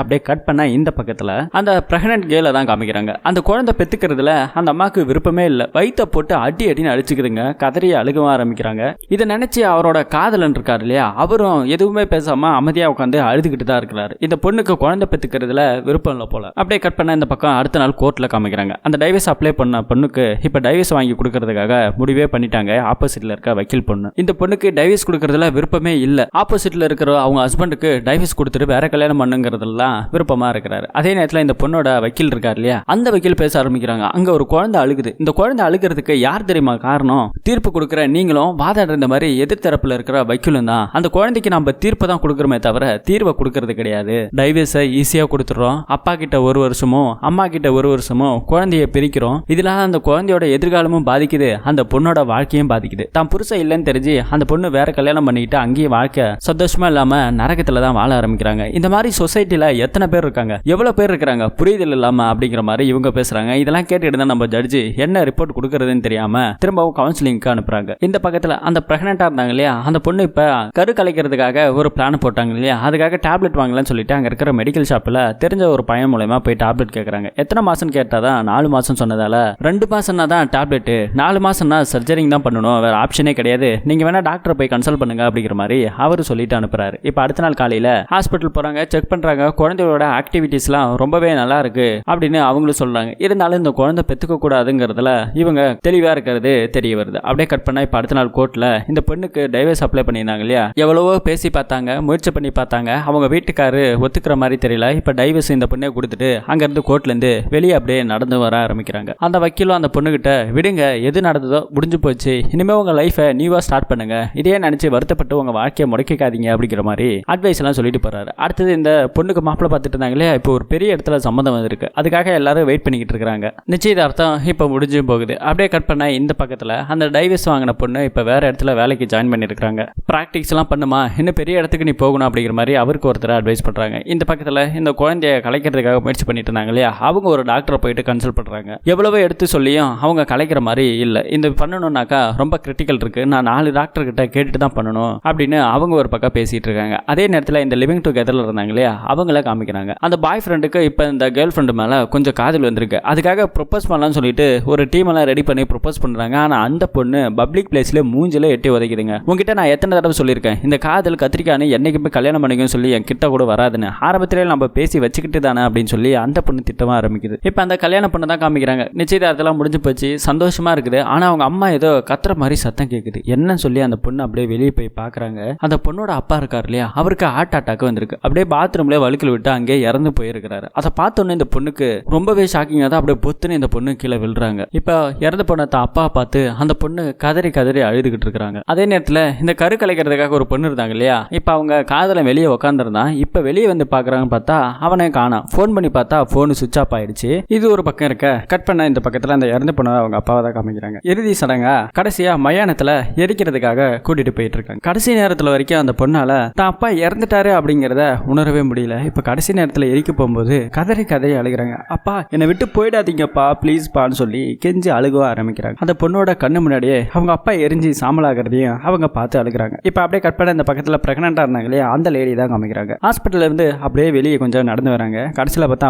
அப்படியே கட் பண்ண இந்த பக்கத்துல அந்த பிரெக்னன்ட் கேர்ல தான் காமிக்கிறாங்க. அந்த குழந்தை பெத்துக்கிறதுல அந்த அம்மாக்கு விருப்பமே இல்லை. வயிற்ற போட்டு அடின்னு அடிச்சுக்குதுங்க. கதறி அழுக ஆரம்பிக்கிறாங்க. இதை நினைச்சு அவரோட காதலன் இருக்காரு இல்லையா, அவரும் எதுவுமே பேசாம அமைதியா உட்காந்து அழுதுகிட்டு தான் இருக்கிறாரு. இந்த பொண்ணுக்கு குழந்தை பெத்துக்கிறதுல விருப்பம் இல்லை போல. அப்படியே கட் பண்ண இந்த பக்கம் அடுத்த நாள் கோர்ட்ல காமிக்கிறாங்க. அந்த டைவர்ஸ் அப்ளை பண்ண பொண்ணுக்கு இப்ப டைவர்ஸ் வாங்கி கொடுக்கறதுக்காக முடிவே பண்ணிட்டாங்க ஆப்போசிட்ல இருக்க வக்கீல் பொண்ணு. இந்த பொண்ணுக்கு டைவர்ஸ் கொடுக்கறதுல விருப்பமே இல்லை. ஆப்போசிட்ல இருக்கிற அவங்க ஹஸ்பண்டுக்கு டைவர்ஸ் கொடுத்துட்டு வேற கல்யாணம் பண்ணுங்கிறதுலாம் விருப்பமா இருக்கிறாரு. அதே நேரத்தில் இந்த பொண்ணோட வக்கீல் இருக்கார் இல்லையா, அந்த வக்கீல் பேச ஆரம்பிக்கிறாங்க. அங்க ஒரு குழந்தை அழுகுது. இந்த குழந்தை அழுகிறதுக்கு யார் தெரியுமா காரணம்? தீர்ப்பு கொடுக்கிற நீங்களும் வாதாடுற இந்த மாதிரி எதிர்த்தரப்புல இருக்கிற வக்கீலும் தான். அந்த குழந்தைக்கு நம்ம தீர்ப்பு தான் கொடுக்கறோமே தவிர தீர்வை கொடுக்கறது கிடையாது. டைவர்ஸை ஈஸியா கொடுத்துறோம். அப்பா கிட்ட 1 வருஷமோ அம்மா கிட்ட 1 வருஷமோ குழந்தைய பிரிக்கிறோம். இதனால அந்த குழந்தையோட எதிர்காலமும் பாதிக்குது, அந்த பொண்ணோட வாழ்க்கையும் பாதிக்குது. தான் புருஷன் இல்லைன்னு தெரிஞ்சு அந்த பொண்ணு வேற கல்யாணம் பண்ணிக்கிட்டு அங்கேயே வாழ்க்கை சந்தோஷமா இல்லாம நரகத்துல தான் வாழ ஆரம்பிக்கிறாங்க. இந்த மாதிரி சொசைட்டில எத்தனை பேர் இருக்காங்க, எவ்வளவு பேர் இருக்காங்க புரிதல் இல்லாம அப்படிங்கிற மாதிரி இவங்க பேசுறாங்க. இதெல்லாம் கேட்டுட்டு தான் நம்ம ஜட்ஜி என்ன ரிப்போர்ட் கொடுக்கறதுன்னு தெரியாம திரும்பவும் கவுன்சிலிங்க்கு அனுப்புறாங்க. இந்த பக்கத்துல அந்த பிரெக்னெண்டா இருந்தாங்க இல்லையா, அந்த பொண்ணு இப்ப கரு கலைக்கிறதுக்காக ஒரு பிளான் போட்டாங்க இல்லையா, அதுக்காக டேப்லெட் வாங்கலாம்னு சொல்லிட்டு அங்க இருக்கிற மெடிக்கல் ஷாப்ல தெரிஞ்ச ஒரு பையன் மூலமா போய் டேப்லெட் கேட்கறாங்க. எத்தனை மாசம் கேட்டாதான் 4 மாசம் சொன்னதால 2 மாசம்னா தான் டேப்லெட், 4 மாசம்னா சர்ஜரிங் தான் பண்ணணும், வேற ஆப்ஷனே கிடையாது, நீங்க வேணா டாக்டரை போய் கன்சல்ட் பண்ணுங்க அப்படிங்கிற மாதிரி அவரு சொல்லிட்டு அனுப்புறாரு. இப்ப அடுத்த நாள் காலையில ஹாஸ்பிட்டல் போறாங்க, செக் பண்றாங்க. குழந்தையோட ஆக்டிவிட்டிஸ்லாம் ரொம்பவே நல்லா இருக்கு அப்படின்னு அவங்களும் சொல்றாங்க. இருந்தாலும் இந்த குழந்தை பெத்துக்க கூடாதுங்கிறதுல இவங்க தெளிவா இருக்கிறது தெரிய வருது. அப்படியே கட் பண்ணா இப்ப அடுத்த நாள் கோர்ட்ல இந்த பெண்ணுக்கு டைவர்ஸ் அப்ளை பண்ணியிருந்தாங்க இல்லையா, எவ்வளவோ பேசி பார்த்தாங்க, முயற்சி பண்ணி பார்த்தாங்க. அவங்க வீட்டுக்காரு ஒத்துக்கிற மாதிரி தெரியல. இப்ப டைவர்ஸ் இந்த பொண்ணை கொடுத்துட்டு அங்க இருந்து கோர்ட்ல இருந்து வெளியே அப்படியே நடந்து வர ஆரம்பிக்கிறாங்க. அந்த வக்கீலும் அந்த பொண்ணுகிட்ட விடுங்க, எது நடந்ததோ முடிஞ்சு போச்சு, இனிமே உங்க லைஃபை நியூவா ஸ்டார்ட் பண்ணுங்க, இதே நினைச்சு வருத்தப்பட்டு உங்க வாழ்க்கையை முடக்காதீங்க அப்படிங்கிற மாதிரி அட்வைஸ் எல்லாம் சொல்லிட்டு போறாரு. அடுத்தது இந்த பொண்ணுக்கு மாப்பிள்ளை பார்த்துட்டு இருந்தாங்க இல்லையா, இப்போ ஒரு பெரிய இடத்துல சம்மந்தம் வந்திருக்கு. அதுக்காக எல்லாரும் வெயிட் பண்ணிக்கிட்டு இருக்காங்க. நிச்சயதார்த்தம் இப்ப முடிஞ்சு போகுது. அப்படியே கட் பண்ண இந்த பக்கத்துல அந்த டைவர்ஸ் வாங்கின பொண்ணு இப்ப வேற இடத்துல வேலைக்கு ஜாயின் பண்ணிருக்காங்க. பிராக்டிக்ஸ் எல்லாம் பண்ணுமா, இன்னும் பெரிய இடத்துக்கு நீ போகணும் அப்படிங்கிற மாதிரி அவருக்கு ஒருத்தர் அட்வைஸ் பண்றாங்க. இந்த பக்கத்துல இந்த குழந்தைய கலைக்கிறதுக்காக முயற்சி பண்ணிட்டு இருந்தாங்க இல்லையா, அவங்க ஒரு டாக்டரை போயிட்டு கன்சல்ட் பண்றாங்க. எவ்வளவோ எடுத்து சொல்லியும் அவங்க கலைக்கிற மாதிரி இல்ல. இந்த பண்ணணும்னாக்கா ரொம்ப கிரிட்டிக்கல் இருக்கு, நான் 4 டாக்டர் கிட்ட கேட்டுட்டு தான் பண்ணணும் அப்படின்னு அவங்க ஒரு பக்கம் பேசிட்டு இருக்காங்க. அதே நேரத்தில் இந்த லிவிங் டுகெதர்ல இருந்தாங்க இல்லையா, அவங்கள காமிக்கிறாங்க. அந்த பாய் ஃப்ரெண்டுக்கு இப்ப இந்த கேர்ள் ஃப்ரெண்டு மேல கொஞ்சம் காதல் வந்திருக்கு. அதுக்காக ப்ரொபோஸ் பண்ணலாம்னு சொல்லிட்டு ஒரு டீம் எல்லாம் ரெடி பண்ணி ப்ரொபோஸ் பண்றாங்க. ஆனா அந்த பொண்ணு பப்ளிக் பிளேஸ்ல மூஞ்சில எட்டி உதைக்குதுங்க. உங்ககிட்ட நான் எத்தனை தடவை சொல்லியிருக்கேன், இந்த காதல் கத்திரிக்கானு என்னைக்குமே கல்யாணம் பண்ணிக்கணும்னு சொல்லி என் கிட்ட கூட வராதுன்னு, ஆரம்பத்திலே நம்ம பேசி வச்சுக்கிட்டு தானே அப்படின்னு சொல்லி அந்த பொண்ணு திட்டமா ஆரம்பிக்குது. இப்ப அந்த கல்யாணம் பொண்ணு தான் காமிக்கிறாங்க. நிச்சயதார்த்தம் முடிஞ்சு போச்சு, சந்தோஷமா இருக்குது. ஆனா அவங்க அம்மா ஏதோ கத்துற மாதிரி சத்தம் கேட்குது. என்னன்னு சொல்லி அந்த பொண்ணு அப்படியே வெளியே போய் பாக்குறாங்க. அந்த பொண்ணோட அப்பா இருக்காரு இல்லையா, அவருக்கு ஹார்ட் அட்டாக் வந்திருக்கு. அப்படியே பாத்ரூம்ல வழுக்கல் விட்டு அங்கே இறந்து போயிருக்கிறாரு. அதை பார்த்தோன்னே இந்த பொண்ணுக்கு ரொம்பவே ஷாக்கிங்கா தான் அப்படியே பொத்துன்னு இந்த பொண்ணு கீழே விழுறாங்க. இப்ப இறந்து போன அப்பா பார்த்து அந்த பொண்ணு கதறி கதறி அழுதுகிட்டு இருக்காங்க. அதே நேரத்துல இந்த கரு கலைக்கிறதுக்காக ஒரு பொண்ணு இருந்தாங்க இல்லையா, இப்ப அவங்க காதல வெளியே உட்காந்துருந்தான். இப்ப வெளியே வந்து பாக்குறாங்கன்னு பார்த்தா அவனை காணோம். போன் பண்ணி பார்த்தா போன் சுவிட்ச் ஆஃப் ஆயிடுச்சு. இது ஒரு பக்கம் இருக்க. கட் பண்ண இந்த பக்கத்துல அந்த இறந்து போன அவங்க அப்பாவை தான் காமிக்கிறாங்க. இறுதி சடங்கா கடைசியா மயானத்துல எரிக்கிறதுக்காக கூட்டிட்டு போயிட்டு இருக்காங்க. கடைசி நேரத்துல வரைக்கும் அந்த பொண்ணால தான் அப்பா இறந்துட்டாரு அப்படிங்கறத உணரவே முடியல. இப்ப கடைசி நேரத்துல எரிக்க போகும்போது கதறி கதறி அழுகிறாங்க. அப்பா என்னை விட்டு போயிடாதீங்கப்பா ப்ளீஸ் பான்னு சொல்லி கெஞ்சி அழுக ஆரம்பிக்கிறாங்க. அந்த பொண்ணோட கண்ணு முன்னாடியே அவங்க அப்பா எரிஞ்சு சாம்பலாகிறதையும் அவங்க பார்த்து அழுகிறாங்க. இப்ப அப்படியே கட் பண்ண இந்த பக்கத்துல பிரெக்னெண்டா இருந்தாங்க இல்லையா, அந்த லேடி தான் காமிக்கிறாங்க. ஹாஸ்பிட்டல்ல இருந்து அப்படியே வெளியே கொஞ்சம் நடந்து வராங்க. கடைசியில பார்த்தா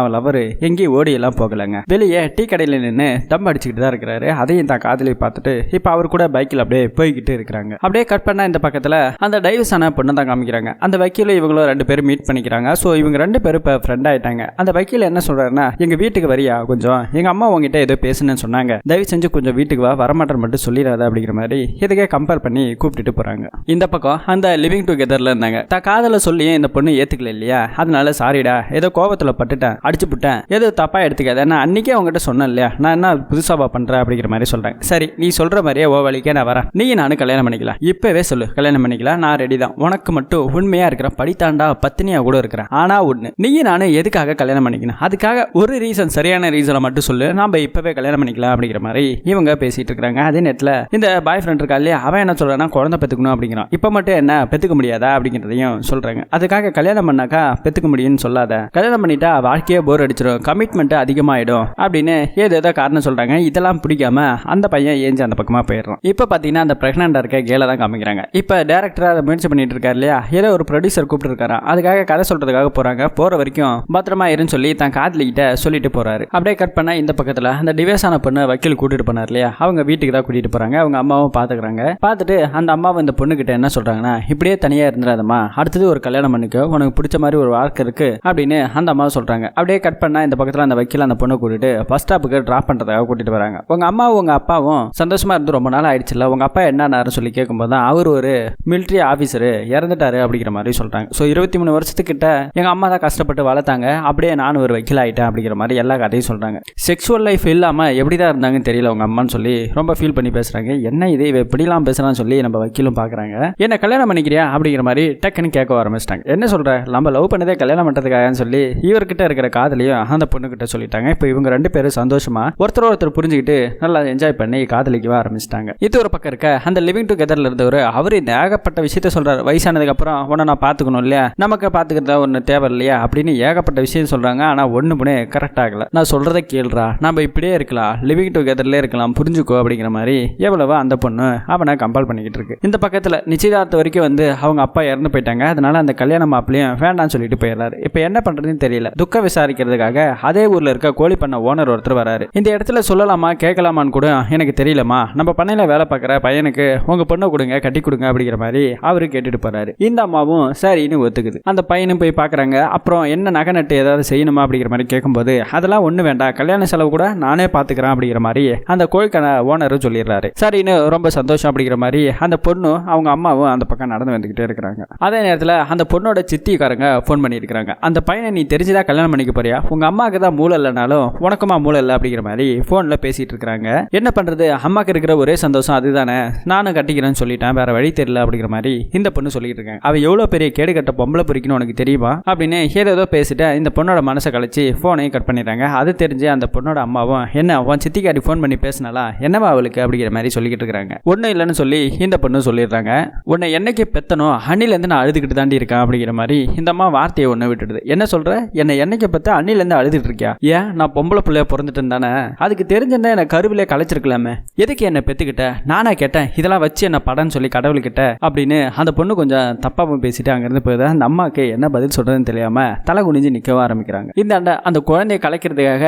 அவன் லவர் எங்கேயும் ஓடி எல்லாம் போகலங்க. வெளியே டீ கடையில நின்று தம் அடிச்சுக்கிட்டு தான் இருக்கிறாரு. அதையும் தான் காதலி பார்த்துட்டு இப்ப அவர் கூட பைக்கில் அப்படியே போய்கிட்டு இருக்கிறாங்க. அப்படியே கட் பண்ண இந்த பக்கத்துல அந்த டைவர்ஸ் ஆன பொண்ணு தான் காமிக்கிறாங்க. அந்த வக்கீல இவங்களும் 2 பேரும் மீட் பண்ணிக்கிறாங்க. ஸோ இவங்க 2 பேரும் இப்போ ஃப்ரெண்ட் ஆயிட்டாங்க. அந்த வக்கீல என்ன சொல்றாருன்னா, எங்க வீட்டுக்கு வரியா, கொஞ்சம் எங்க அம்மா உங்ககிட்ட ஏதோ பேசுன்னு சொன்னாங்க, தயவு செஞ்சு கொஞ்சம் வீட்டுக்கு வா, வரமாட்டேன் மட்டும் சொல்லிடாத அப்படிங்கிற மாதிரி இதுக்கே கம்பேர் பண்ணி கூப்பிட்டுட்டு போறாங்க. இந்த பக்கம் அந்த லிவிங் டுகெதர்ல இருந்தாங்க. காதல சொல்லியே இந்த பொண்ணு ஏத்துக்கல இல்லையா, அதனால சாரிடா, ஏதோ கோபத்துல பட்டுட்டேன், அடிச்சு புட்டேன், ஏதோ தப்பா எடுத்துக்காத, நான் அன்னைக்கே அவங்ககிட்ட சொன்னேன் இல்லையா, நான் என்ன புதுசாவா பண்ற அப்படிங்கிற மாதிரி சொல்றாங்க. சரி, நீ சொல்ற மாதிரியே ஓ வழிக்கே நான் வரேன், நீ நானும் கல்யாணம் பண்ணிக்கலாம், இப்பவே சொல்லு, கல்யாணம் பண்ணிக்கலாம், நான் ரெடி தான், உனக்கு மட்டும் உண்மையா இருக்கிற படித்தாண்டா பத்தினியா கூட இருக்கிறேன், ஆனா ஒண்ணு, நீ நானும் எதுக்காக கல்யாணம் பண்ணிக்கணும், அதுக்காக ஒரு ரீசன், சரியான ரீசனை மட்டும் சொல்லு, நாம இப்பவே கல்யாணம் பண்ணிக்கலாம் அப்படிங்கிற மாதிரி இவங்க பேசிட்டு இருக்காங்க. அதே நேரத்தில் இந்த பாய் ஃப்ரெண்ட் இருக்கா இல்லையா, அவன் என்ன சொல்றான்னா குழந்தை பெத்துக்கணும் அப்படிங்கிறான். இப்ப மட்டும் என்ன பெத்துக்க முடியாதா அப்படிங்கிறதையும் சொல்றாங்க. அதுக்காக கல்யாணம் பண்ணாக்கா பெத்துக்க முடியும்னு சொல்லாத, கல்யாணம் பண்ணிட்டா வாழ்க்கையே போர் அடிச்சிடும், கமிட்மெண்ட் அதிகமாயிடும் அப்படின்னு ஏதோ காரணம் சொல்றாங்க. இதெல்லாம் பிடிக்காம அந்த பையன் ஏஞ்சி அந்த பக்கமா போயிடுறான். இப்ப பாத்தீங்கன்னா அந்த பிரெக்னண்டா இருக்க கேல தான் காமிக்கிறாங்க. இப்ப டைரக்டரா அதை முயற்சி பண்ணிட்டு இருக்காரு இல்லையா, ஏதோ ஒரு ப்ரொடியூசர் கூப்பிட்டு இருக்காரா, அதுக்காக கதை சொல்றதுக்காக போறாங்க. போற வரைக்கும் பத்திரமா இருன்னு சொல்லி தான் காதலிக்கிட்ட சொல்லிட்டு போறாரு. அப்படியே கட் பண்ண இந்த பக்கத்துல அந்த டிவைஸ் ஆன பொண்ணு வக்கீல் கூட்டிட்டு போனார் இல்லையா, அவங்க வீட்டுக்கு தான் கூட்டிட்டு போறாங்க. அவங்க அம்மாவும் பாத்துக்கிறாங்க. பார்த்துட்டு அந்த அம்மாவும் இந்த பொண்ணு கிட்ட என்ன சொல்றாங்கன்னா, இப்படியே தனியா இருந்துடாதம்மா, அடுத்தது ஒரு கல்யாணம் பண்ணிக்கோ, உனக்கு பிடிச்ச மாதிரி ஒரு வாழ்க்கை இருக்கு அப்படின்னு அந்த அம்மா சொல்றாங்க. அப்படியே கட் பண்ணா இந்த பக்கத்துல அந்த வக்கீல் அந்த பொண்ணை கூட்டிட்டு பஸ் ஸ்டாப்புக்கு டிராப் பண்றதுக்காக கூட்டிட்டு வராங்க. உங்க அம்மாவும் உங்க அப்பாவும் சந்தோஷமா இருந்து ரொம்ப நாள் ஆயிடுச்சுல, உங்க அப்பா என்ன சொல்லி கேட்கும்போது தான் அவர் ஒரு மிலிட்டரி ஆபீசர் இறந்துட்டாரு அப்படிங்கிற மாதிரி சொல்றாங்க. ஸோ 23 வருஷத்துக்கிட்ட எங்க அம்மா தான் கஷ்டப்பட்டு வளர்த்தாங்க, அப்படியே நானும் ஒரு வக்கீல் ஆயிட்டேன் அப்படிங்கிற மாதிரி எல்லா கதையும் சொல்றாங்க. செக்ஷுவல் லைஃப் இல்லாம எப்படிதான் இருந்தாங்கன்னு தெரியல உங்க அம்மான்னு சொல்லி ரொம்ப ஃபீல் பண்ணி பேசுறாங்க. என்ன இது எப்படிலாம் பேசுறான்னு சொல்லி நம்ம வக்கீலும் பாக்குறாங்க. என்ன கல்யாணம் பண்ணிக்கிறியா அப்படிங்கிற மாதிரி டக்குன்னு கேட்க ஆரம்பிச்சிட்டாங்க. என்ன சொல்ற, நம்ம லவ் பண்ணதே கல்யாணம் பண்றதுக்காகன்னு சொல்லி இவர்கிட்ட இருக்கிற காதலையும் அந்த பொண்ணுகிட்ட சொல்லிட்டாங்க. இப்போ இவங்க ரெண்டு பேரும் சந்தோஷமா ஒருத்தர் புரிஞ்சுக்கிட்டு நல்லா என்ஜாய் பண்ணி காதலிக்க ஆரம்பிச்சிட்டாங்க. இது ஒரு பக்கம் இருக்க அந்த லிவிங் டுகெதர்ல இருந்தவர் அவர் இந்த ஏகப்பட்ட விஷயத்த சொல்றாரு. வயசானதுக்கு அப்புறம் உன்னை நான் பாத்துக்கணும் இல்லையா, நமக்கு பாத்துக்கிறதா ஒன்னு தேவை இல்லையா அப்படின்னு ஏகப்பட்ட விஷயம் சொல்றாங்க. ஆனா ஒண்ணுமே கரெக்ட் ஆகல. நான் சொல்றதை கேள்றா, நம்ம இப்படியே இருக்கலாம், லிவிங் டுகெதர்ல இருக்கலாம், புரிஞ்சுக்கோ அப்படிங்கிற மாதிரி எவ்வளவோ அந்த பொண்ணு அவனை கம்பல் பண்ணிக்கிட்டு இருக்கு. இந்த பக்கத்துல நிச்சயதார்த்த வரைக்கும் வந்து அவங்க அப்பா இறந்து போயிட்டாங்க. அதனால அந்த கல்யாண மாப்பிளையும் வேண்டாம்னு சொல்லிட்டு போயிடுறாரு. இப்ப என்ன பண்றதுன்னு தெரியல. துக்க விசாரிக்கிறதுக்காக அதே ஊர்ல இருக்க கோழி பண்ண ஓனர் ஒருத்தர் வராரு. இந்த இடத்துல சொல்லலாமா கேட்கலாமான்னு கூட எனக்கு தெரியலமா, நம்ம பண்ணையில வேலை பார்க்குற பையனுக்கு உங்க பொண்ணை கொடுங்க, கட்டி கொடுங்க அப்படிங்கிற மாதிரி அவரு கேட்டுட்டு போறாரு. இந்த அம்மாவும் சரின்னு ஒத்துக்குது. அந்த பையனும் போய் பாக்குறாங்க. அப்புறம் என்ன நகை நட்டு ஏதாவது செய்யணுமா அப்படிங்கிற மாதிரி கேட்கும்போது அதெல்லாம் ஒண்ணு வேண்டாம், கல்யாண செலவு கூட நானே பாத்துக்கிறேன் அப்படிங்கிற மாதிரி அந்த கோழிக்கான ஓனரும் சொல்லிடுறாரு. சரின்னு ரொம்ப சந்தோஷம் அப்படிங்கிற மாதிரி அந்த பொண்ணும் அவங்க அம்மாவும் அந்த பக்கம் நடந்து வந்துகிட்டே இருக்கிறாங்க. அதே நேரத்தில் அந்த பொண்ணோட சித்திக்காரங்க ஃபோன் பண்ணியிருக்கிறாங்க. அந்த பையனை நீ தெரிஞ்சுதான் கல்யாணம் பண்ணிக்க போறியா, உங்க அம்மாவுக்கு தான் மூளை இல்லைனாலும் உனக்குமா மூளை இல்லை அப்படிங்கிற மாதிரி போன்ல பேசிட்டு இருக்காங்க. என்ன பண்றது, அம்மாக்கு இருக்கிற ஒரே சந்தோஷம் அதுதானே, நானும் கட்டிக்கிறேன்னு சொல்லிட்டேன், வேற வழி தெரியல அப்படிங்கிற மாதிரி இந்த பொண்ணு சொல்லிட்டு இருக்காங்க. அவ எவ்வளவு பெரிய கேடு கட்ட பொம்பளை பொறிக்கணும் உனக்கு தெரியுமா அப்படின்னு ஏதோ பேசிட்டு இந்த பொண்ணோட மனசை கழிச்சு போனையும் கட் பண்ணிடுறாங்க. அது தெரிஞ்சு அந்த பொண்ணோட அம்மாவும் என்ன உன் சித்திக்காரி ஃபோன் பண்ணி பேசினாலா என்னவா அவளுக்கு அப்படிங்கிற மாதிரி சொல்லிக்கிட்டு இருக்காங்க. ஒன்றும் இல்லைன்னு சொல்லி இந்த பொண்ணு சொல்லிடுறாங்க. உன்னை என்னைக்கு பெத்தனும் அண்ணிலேருந்து நான் அழுதுகிட்டு தாண்டி இருக்கேன் அப்படிங்கிற மாதிரி இந்த அம்மா வார்த்தையை ஒன்று விட்டுடுது. என்ன சொல்ற, என்னை என்னைக்கு பெத்த அண்ணிலேருந்து அழுதுட்டு இருக்கியா, ஏன் நான் பொம்பளை பிள்ளைய பிறந்துட்டேன் தானே, அதுக்கு தெரிஞ்சிருந்தா என்னை கருவிலே கலைச்சிருக்கலாமே, எதுக்கு என்னை பெத்துக்கிட்ட, நானா கேட்டேன், இதெல்லாம் வச்சு என்ன படன்னு சொல்லி கடவுள்கிட்ட அப்படின்னு அந்த பொண்ணு கொஞ்சம் தப்பாவும் பேசிட்டு அங்கிருந்து போயிடுது. அந்த அம்மாவுக்கு என்ன பதில் சொல்றதுன்னு தெரியாம தலை குனிஞ்சு நிற்க ஆரம்பிக்கிறாங்க. இந்த அந்த குழந்தைய கலைக்கிறதுக்காக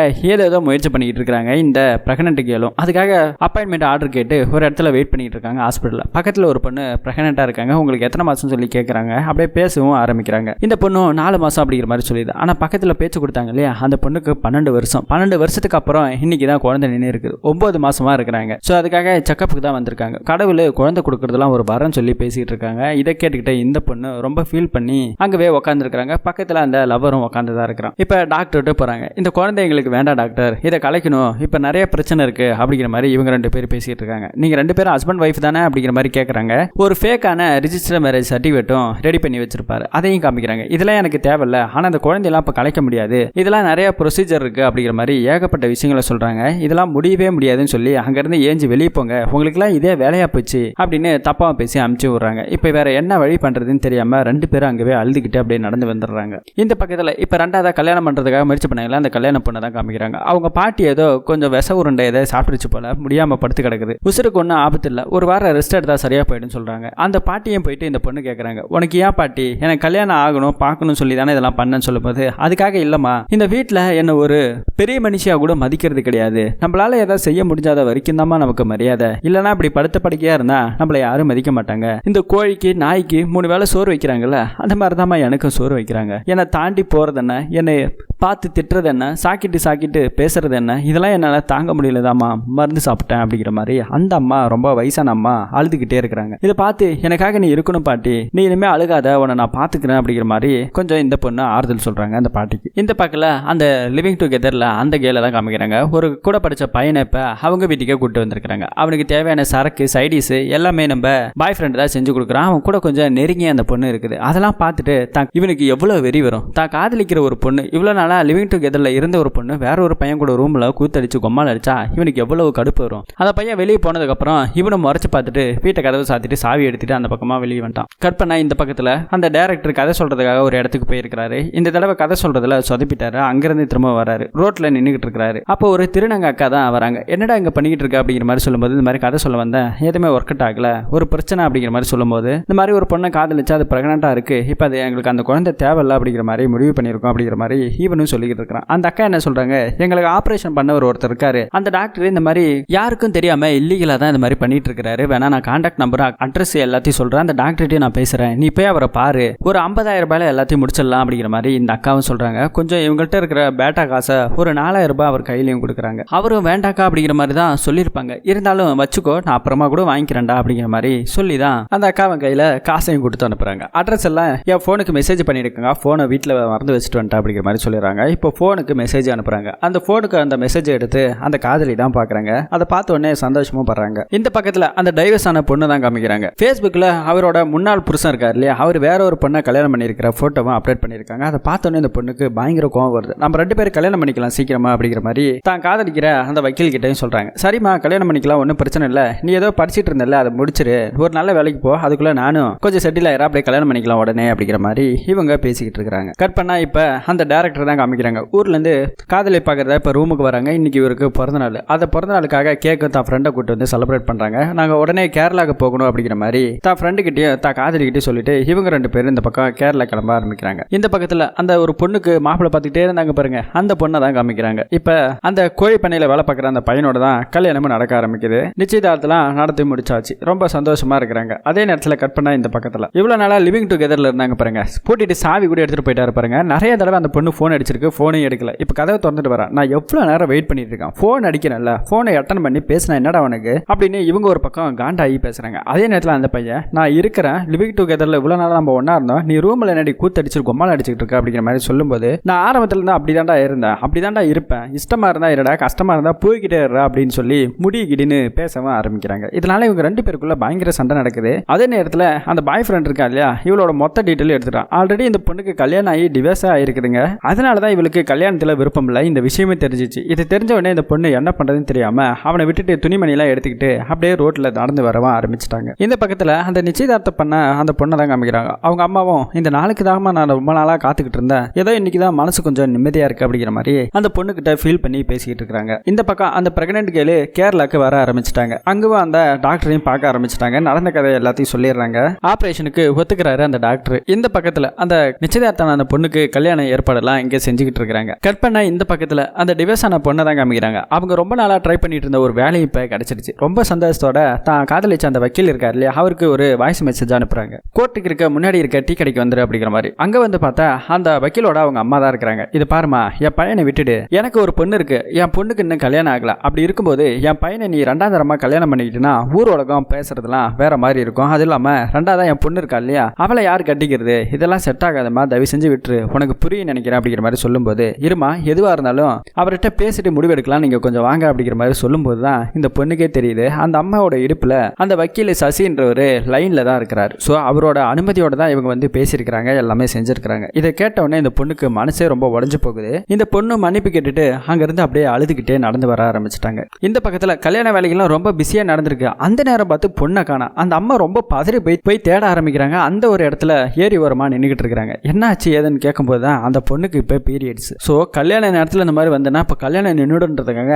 ஏதோ முயற்சி பண்ணிட்டு இருக்காங்க இந்த பிரெக்னன்ட் கேளும். அதுக்காக அப்பாயின்மெண்ட் ஆர்டர் கேட்டு ஒரு இடத்துல வெயிட் பண்ணிட்டு இருக்காங்க ஹாஸ்பிட்டல்ல. பக்கத்துல ஒரு பொண்ணு பிரெக்னெண்டா இருக்காங்க. உங்களுக்கு எத்தனை மாசம் சொல்லி கேட்கறாங்க. அப்படியே பேசவும் ஆரம்பிக்கிறாங்க. இந்த பொண்ணு 4 மாசம் அப்படிங்கிற மாதிரி சொல்லிடுது. ஆனா பக்கத்துல பேச்சு கொடுத்தாங்க இல்லையா, அந்த பொண்ணுக்கு 12 வருஷம். 12 வருஷத்துக்கு அப்புறம் இன்னைக்கு தான் குழந்தை நின்று இருக்குது. 9 மாசமா இருக்கிறாங்க. ஸோ அதுக்காக செக்கப்புக்கு தான் வந்திருக்காங்க. கடவுள் குழந்தை கொடுக்கறதுலாம் ஒரு வரம் சொல்லி பேசிட்டு இருக்காங்க. இதை கேட்டுக்கிட்ட இந்த பொண்ணு ரொம்ப ஃபீல் பண்ணி அங்கவே உட்காந்துருக்காங்க. பக்கத்துல அந்த லவரும் உட்காந்துதான் இருக்கிறான். இப்ப டாக்டர்கிட்ட போறாங்க. இந்த குழந்தை எங்களுக்கு வேண்டாம் டாக்டர், இதை கலைக்கணும், இப்ப நிறைய பிரச்சனை இருக்கு அப்படிங்கிற மாதிரி இவங்க 2 பேரும் பேசிட்டு இருக்காங்க. நீங்க 2 பேரும் ஹஸ்பண்ட் வைஃப் தானே அப்படிங்கிற மாதிரி கேட்கறாங்க. ஒரு ஃபேக்கான ரிஜிஸ்டர் மேரேஜ் சர்டிஃபிகேட்டும் ரெடி பண்ணி வச்சிருப்பாரு. அதையும் காமிக்கிறாங்க. இதெல்லாம் எனக்கு தேவையில்ல, ஆனா அந்த குழந்தையெல்லாம் இப்ப கலைக்க முடியாது, இதெல்லாம் நிறைய ப்ரொசீஜர் இருக்கு அப்படிங்கிற மாதிரி ஏகப்பட்ட விஷயங்களை சொல்றாங்க. இதெல்லாம் முடியவே முடியாதுன்னு சொல்லி அங்கிருந்து ஏஞ்சி வெளியே போங்க, உங்களுக்குலாம் இதே வேலையா போச்சு அப்படின்னு தப்பா பேசி அமுச்சு விடுறாங்க. இப்ப வேற என்ன வழி பண்றதுன்னு தெரியாம 2 பேரும் அங்கவே அழுதுகிட்டு அப்படியே நடந்து வந்துடுறாங்க. இந்த பக்கத்துல இப்ப 2வது கல்யாணம் பண்றதுக்காக முயற்சி பண்ணாங்களா, அந்த கல்யாண பொண்ணை தான் காமிக்கிறாங்க. அவங்க பாட்டி ஏதோ கொஞ்சம் விஷ உருண்டை ஏதோ சாப்பிட்டுச்சு போல, முடியாம படுத்து கிடக்குது. உசுருக்கு ஒன்றும் ஆபத்து இல்லை, ஒரு வாரம் ரெஸ்ட் எடுத்தா சரியா போயிடுன்னு சொல்றாங்க. அந்த பாட்டியும் போயிட்டு இந்த பொண்ணு கேட்கறாங்க, உனக்கு ஏன் பாட்டி, எனக்கு கல்யாணம் ஆகணும் பார்க்கணும் சொல்லி தானே இதெல்லாம் பண்ணன்னு சொல்லும்போது, அதுக்காக இல்லம்மா, இந்த வீட்டில் என்ன ஒரு பெரிய மனுஷியா கூட மதிக்கிறது கிடையாது, நம்மளால ஏதாவது செய்ய முடிஞ்சாத வரைக்கும் தான்மா நமக்கு மரியாதை, இல்லைன்னா இப்படி படுத்த படுக்கையா இருந்தா நம்மளை யாரும் மதிக்க மாட்டாங்க. இந்த கோழிக்கு நாய்க்கு 3 வேளை சோறு வைக்கிறாங்கல்ல, அந்த மாதிரி தான்மா எனக்கும் சோறு வைக்கிறாங்க. என்னை தாண்டி போறது என்ன, என்னை பார்த்து திட்டுறது என்ன, சாக்கிட்டு பேசுறது என்ன, இதெல்லாம் என்னால் தாங்க முடியலதாம்மா, மருந்து சாப்பிட்டேன் அப்படிங்கிற மாதிரி அந்த அம்மா ரொம்ப வயசான அம்மா அழுதுகிட்டே இருக்கிறாங்க. இதை பார்த்து எனக்காக நீ இருக்கணும் பாட்டி, நீ இனிமே அழுகாத, உன்னை நான் பார்த்துக்கிறேன் அப்படிங்கிற மாதிரி கொஞ்சம் இந்த பொண்ணு ஆறுதல் சொல்றாங்க அந்த பாட்டிக்கு. இந்த பக்கத்தில் அந்த லிவிங் டுகெதர்ல அந்த கேல தான் காமிக்கிறாங்க. ஒரு கூட படிச்ச பையனை இப்ப அவங்க வீட்டுக்கே கூட்டு வந்திருக்காங்க. அவனுக்கு தேவையான சரக்கு சைடிஸ் எல்லாமே நம்ம பாய் ஃப்ரெண்ட் தான் செஞ்சு கொடுக்குறான். அவன் கூட கொஞ்சம் நெருங்கி அந்த பொண்ணு இருக்குது. அதெல்லாம் பார்த்துட்டு இவனுக்கு எவ்வளவு வெறி வரும். தான் காதலிக்கிற ஒரு பொண்ணு இவ்வளவு நாளா லிவிங் டுகெதர்ல இருந்த ஒரு பொண்ணு வேற ஒரு பையன் கூட ரூம்ல கூத்தடிச்சு கொம்மால் அடிச்சா இவனுக்கு எவ்வளவு கடுப்பு வரும். அந்த பையன் வெளியே போனதுக்கு அப்புறம் இவனும் முறைச்சு பார்த்துட்டு வீட்டை கதவை சாத்திட்டு சாவி எடுத்துட்டு அந்த பக்கமா வெளியே வந்துட்டான். கட் பண்ணா இந்த பக்கத்துல அந்த டைரக்டர் கதை சொல்றதுக்காக ஒரு இடத்துக்கு போயிருக்காரு. இந்த தடவை கதை சொல்றதுல சொதப்பிட்டாரு. அங்கிருந்து திரும்ப வராரு. ரோட்ல நின்றுகிட்டு இருக்காரு. அப்போ ஒரு திருநங்க அக்கா தான் வராங்க. என்னடா இங்க பண்ணிக்கிட்டு இருக்க அப்படிங்கிற மாதிரி சொல்லும்போது இந்த மாதிரி கதை சொல்ல வந்தேன், எதுவுமே ஒர்க் அவுட் ஆகல, ஒரு பிரச்சனை அப்படிங்கிற மாதிரி சொல்லும்போது இந்த மாதிரி ஒரு பொண்ணை காதலிச்சா அது பிரெக்னெண்டா இருக்கு, இப்போ அது எங்களுக்கு அந்த குழந்தை தேவையில்லை அப்படிங்கிற மாதிரி முடிவு பண்ணியிருக்கோம் அப்படிங்கிற மாதிரி ஈவனும் சொல்லிக்கிட்டு இருக்கிறான். அந்த அக்கா என்ன சொல்றாங்க, எங்களுக்கு ஆபரேஷன் பண்ண ஒருத்தர் இருக்காரு, அந்த டாக்டர் இந்த மாதிரி யாருக்கும் தெரியாம இல்லீகலா தான் இந்த மாதிரி பண்ணிட்டு இருக்காரு, வேணா நான் கான்டாக்ட் நம்பர் அட்ரஸ் எல்லாத்தையும் சொல்றேன், அந்த டாக்டர்கிட்டயும் நான் பேசுறேன், நீ போய் அவரை பாரு, ஒரு 50,000 ரூபாயில எல்லாத்தையும் முடிச்சிடலாம் அப்படிங்கிற மாதிரி இந்த அக்காவும் சொல்றாங்க. கொஞ்சம் இவங்கள்ட்ட இருக்கிற பேட்டா காசை ஒரு 4,000 ரூபாய் அவர் கையிலையும் கொடுக்குறாங்க. அவரும் வேண்டாக்கா அப்படிங்கிற மாதிரி தான் சொல்லியிருப்பாங்க. இருந்தாலும் வச்சுக்கோ, நான் அப்புறமா கூட வாங்கிக்கிறேன்டா அப்படிங்கிற மாதிரி சொல்லி தான் அந்த அக்காவன் கையில காசையும் கொடுத்து அனுப்புறாங்க. அட்ரஸ் எல்லாம் என் போனுக்கு மெசேஜ் பண்ணிருக்காங்க, போனை வீட்டில் மறந்து வச்சுட்டு வந்துட்டா அப்படிங்கிற மாதிரி சொல்லிடுறாங்க. இப்போ போனுக்கு மெசேஜ் அனுப்புறாங்க. அந்த போனுக்கு அந்த மெசேஜ் எடுத்து அந்த காதலி தான் பாக்குறாங்க. அதை பார்த்த உடனே சந்தோஷமும் படுறாங்க. இந்த பக்கத்துல அந்த டைவர்ஸ் ஆன பொண்ணு தான் காமிக்கிறாங்க. Facebookல அவரோட முன்னாள் புருஷன் இருக்காரு இல்லையா, அவர் வேற ஒரு பொண்ணை கல்யாணம் பண்ணியிருக்கிற போட்டோவும் அப்டேட் பண்ணியிருக்காங்க. அதை பார்த்த உடனே இந்த பொண்ணுக்கு பயங்கர கோவம் வருது. நம்ம 2 பேரும் கல்யாணம் பண்ணிக்கலாம் சீக்கிரமா அப்படிங்கிற மாதிரி தான் காதலிக்கிற அந்த வக்கீல் கிட்டையும் சொல்றாங்க. சரிம்மா கல்யாணம் பண்ணிக்கலாம், ஒன்றும் பிரச்சனை இல்லை, நீ ஏதோ படிச்சுட்டு இருந்தல அதை முடிச்சிரு, ஒரு நல்ல வேலைக்கு போ, அதுக்குள்ள நானும் கொஞ்சம் செட்டில் ஆயிரா, அப்படியே கல்யாணம் பண்ணிக்கலாம் உடனே அப்படிங்கிற மாதிரி இவங்க பேசிக்கிட்டு இருக்காங்க. கட் பண்ணா இப்ப அந்த டைரக்டர் தான் காமிக்கிறாங்க. ஊர்ல இருந்து காதலை பார்க்கறத இப்ப ரூமுக்கு வராங்க. இன்னைக்கு இவருக்கு பிறந்த நாள். அந்த பிறந்த நாளுக்காக கேக்கு தான் ஃப்ரெண்டை கூட்டு வந்து செலிப்ரேட் பண்றாங்க. நாங்க உடனே கேரளாக்கு போகணும் அப்படிங்கிற மாதிரி தான் ஃப்ரெண்டு கிட்டயும் தான் காதலிக்கிட்டே சொல்லிட்டு இவங்க 2 பேரும் இந்த பக்கம் கேரளா கிளம்ப ஆரம்பிக்கிறாங்க. இந்த பக்கத்துல அந்த ஒரு பொண்ணுக்கு மாப்பிள்ளை பார்த்துக்கிட்டே இருந்தாங்க பாருங்க, அந்த பொண்ணை தான் காமிக்கிறாங்க. இப்ப அந்த கோழி பண்ணையில வேலை பார்க்குற அந்த பையனோட தான் கல்யாணமும் நடக்க ஆரம்பிக்குது. நிச்சயதார்த்தலாம் நடத்தி முடிச்சாச்சு. ரொம்ப சந்தோஷமா இருக்கிறாங்க. அதே நேரத்தில் கட் பண்ணா இந்த பக்கத்துல இவ்வளவு நாளா லிவிங் டுகெதர்ல இருந்தாங்க பாருங்க, பூட்டிட்டு சாவி கூட எடுத்துட்டு போயிட்டாரு பாருங்க. நிறைய தடவை அந்த பொண்ணு போன் அடிச்சிருக்கு, போனையும் எடுக்கல. இப்ப கதவை திறந்துட்டு வரேன், நான் எவ்வளவு நேரம் வெயிட் பண்ணிட்டு இருக்கேன், போன் அடிக்கிறேன்ல, போனை அட்டன் பண்ணி பேசினா என்னடா உனக்கு அப்படின்னு இவங்க ஒரு பக்கம் காண்டாகி பேசுறாங்க. அதே நேரத்தில் அந்த பையன், நான் இருக்கிறேன் லிவிங் டுகெதர்ல இவ்வளவு நாளா நம்ம ஒன்னா இருந்தோம், நீ ரூம்ல என்னடி கூத்தடிச்சு கொம்மால் அடிச்சுட்டு இருக்க அப்படிங்கிற மாதிரி சொல்லும்போது, நான் ஆரம்பத்துல இருந்து அப்படிதான்டா இருந்தேன், அப்படிதான்டா இருப்பேன், இஷ்டமா இருந்தா இருடா, கஷ்டமா இருந்தா போய்கிட்டே இருடா அப்படின்னு சொல்லி முடிக்கிடின்னு பேசவும் ஆரம்பிக்கிறாங்க. இதனால இவங்க 2 பேருக்குள்ள பயங்கர சண்டை நடக்குது. அதே நேரத்தில் அந்த பாய் ஃப்ரெண்ட் இருக்கா இல்லையா, இவளோட மொத்த டீட்டெயில் எடுத்துட்டான். ஆல்ரெடி இந்த பொண்ணுக்கு கல்யாணம் ஆகி டிவோர்ஸ் ஆகிருக்குதுங்க. அதனால தான் இவளுக்கு கல்யாணத்தில் விருப்பம் இல்லை. இந்த விஷயமே தெரிஞ்சிச்சு. இது தெரிஞ்ச உடனே இந்த பொண்ணு என்ன பண்றதுன்னு தெரியாம அவனை விட்டுட்டு துணிமணிலாம் எடுத்துக்கிட்டு அப்படியே ரோட்ல நடந்து வரவா ஆரம்பிச்சிட்டாங்க. இந்த பக்கத்துல அந்த நிச்சயதார்த்தம் பண்ண அந்த பொண்ணை தான் காமிக்கிறாங்க. அவங்க அம்மாவும், இந்த நாளுக்கு தான் நான் ரொம்ப நாளா காத்துக்கிட்டு இருந்தேன், ஏதோ இன்னைக்கு தான் மனசு கொஞ்சம் நிம்மதியா இருக்கு அப்படிங்கிற மாதிரி அந்த பொண்ணு கிட்ட ஃபீல் பண்ணி பேசிக்கிட்டு இருக்காங்க. இந்த பக்கம் அந்த பிரெக்னென்ட் கேர்ள் கேரளாக்கு வர ஆரம்பிச்சிட்டாங்க. அங்கும் அந்த டாக்டரையும் பார்க்க ஆரம்பிச்சிட்டாங்க. நடந்த கதை எல்லாத்தையும் சொல்லிடுறாங்க. ஆபரேஷனுக்கு ஒத்துக்கிறாரு அந்த டாக்டர். இந்த பக்கத்துல அந்த நிச்சயதார்த்தம் அந்த பொண்ணுக்கு கல்யாண ஏற்பாடெல்லாம் இங்க செஞ்சுக்கிட்டு இருக்காங்க. கட் பண்ண இந்த பக்கத்துல அந்த டிவோர்ஸ் ஆன பொண்ணை தான் காமிக்கிறாங்க. அவங்க ரொம்ப நாளா ட்ரை பண்ணிட்டு இருந்த ஒரு வேலையும் இப்ப கிடைச்சிருச்சு. ரொம்ப சந்தோஷத்தோட தான் காதலிச்ச அந்த வக்கீல் இருக்காரு இல்லையா, அவருக்கு ஒரு வாய்ஸ் மெசேஜ் அனுப்புறாங்க. கோர்ட்டுக்கு இருக்க முன்னாடி இருக்க டீ கடைக்கு வந்துரு அப்படிங்கிற மாதிரி. அங்க வந்து பார்த்தா அந்த வக்கீலோட அவங்க அம்மா தான் இருக்கிறாங்க. இது பாருமா, என் பையனை விட்டுடு, எனக்கு ஒரு பொண்ணு இருக்கு, என் பொண்ணுக்கு இன்னும் கல்யாணம் ஆகல, அப்படி இருக்கும்போது என் பையனை நீ 2ஆம் தரமா கல்யாணம் பண்ணிக்கிட்டுனா ஊர் உலகம் பேசுறதுலாம் வேற மாதிரி இருக்கும். அது இல்லாம 2ஆவதா என் பொண்ணு இருக்கா இல்லையா, அவளை யார் கட்டிக்கிறது, இதெல்லாம் செட் ஆகாதமா, தயவு செஞ்சு விட்டுரு, உனக்கு புரிய நினைக்கிறேன் அப்படிங்கிற மாதிரி சொல்லும்போது, இருமா எதுவா இருந்தாலும் அவர்கிட்ட பேசிட்டு முடிவெடுக்கலாம், நீங்க கொஞ்சம் வாங்க அப்படிங்கிற மாதிரி சொல்லும்போது தான் இந்த பொண்ணுக்கே தெரியுது அந்த அம்மாவோட இடுப்புல அந்த வக்கீல் சசின்றவர் லைன்ல தான் இருக்கிறாரு. ஸோ அவரோட அனுமதியோட தான் இவங்க வந்து பேசியிருக்கிறாங்க, எல்லாமே செஞ்சிருக்கிறாங்க. இதை கேட்ட உடனே இந்த பொண்ணுக்கு மனசே ரொம்ப உடஞ்சு போகுது. இந்த பொண்ணு மன்னிப்பு கேட்டுட்டு அங்கிருந்து அப்படியே அழுதுகிட்டே நடந்து வர ஆரம்பிச்சிட்டாங்க. இந்த பக்கத்துல கல்யாண வேலைகள்லாம் ரொம்ப பிஸியா நடந்திருக்கு. அந்த நேரம் பார்த்து பொண்ணை காணா. அந்த அம்மா ரொம்ப பதறி போய் தேட ஆரம்பிக்கிறாங்க. அந்த ஒரு இடத்துல ஏரி ஓரமா நின்றுகிட்டு இருக்காங்க. என்னாச்சு ஏதுன்னு கேட்கும்போது தான் அந்த பொண்ணுக்கு இப்போ பீரியட்ஸ். ஸோ கல்யாண நேரத்தில் இந்த மாதிரி வந்தேன்னா இப்போ கல்யாணம் நின்றுன்றதுக்காக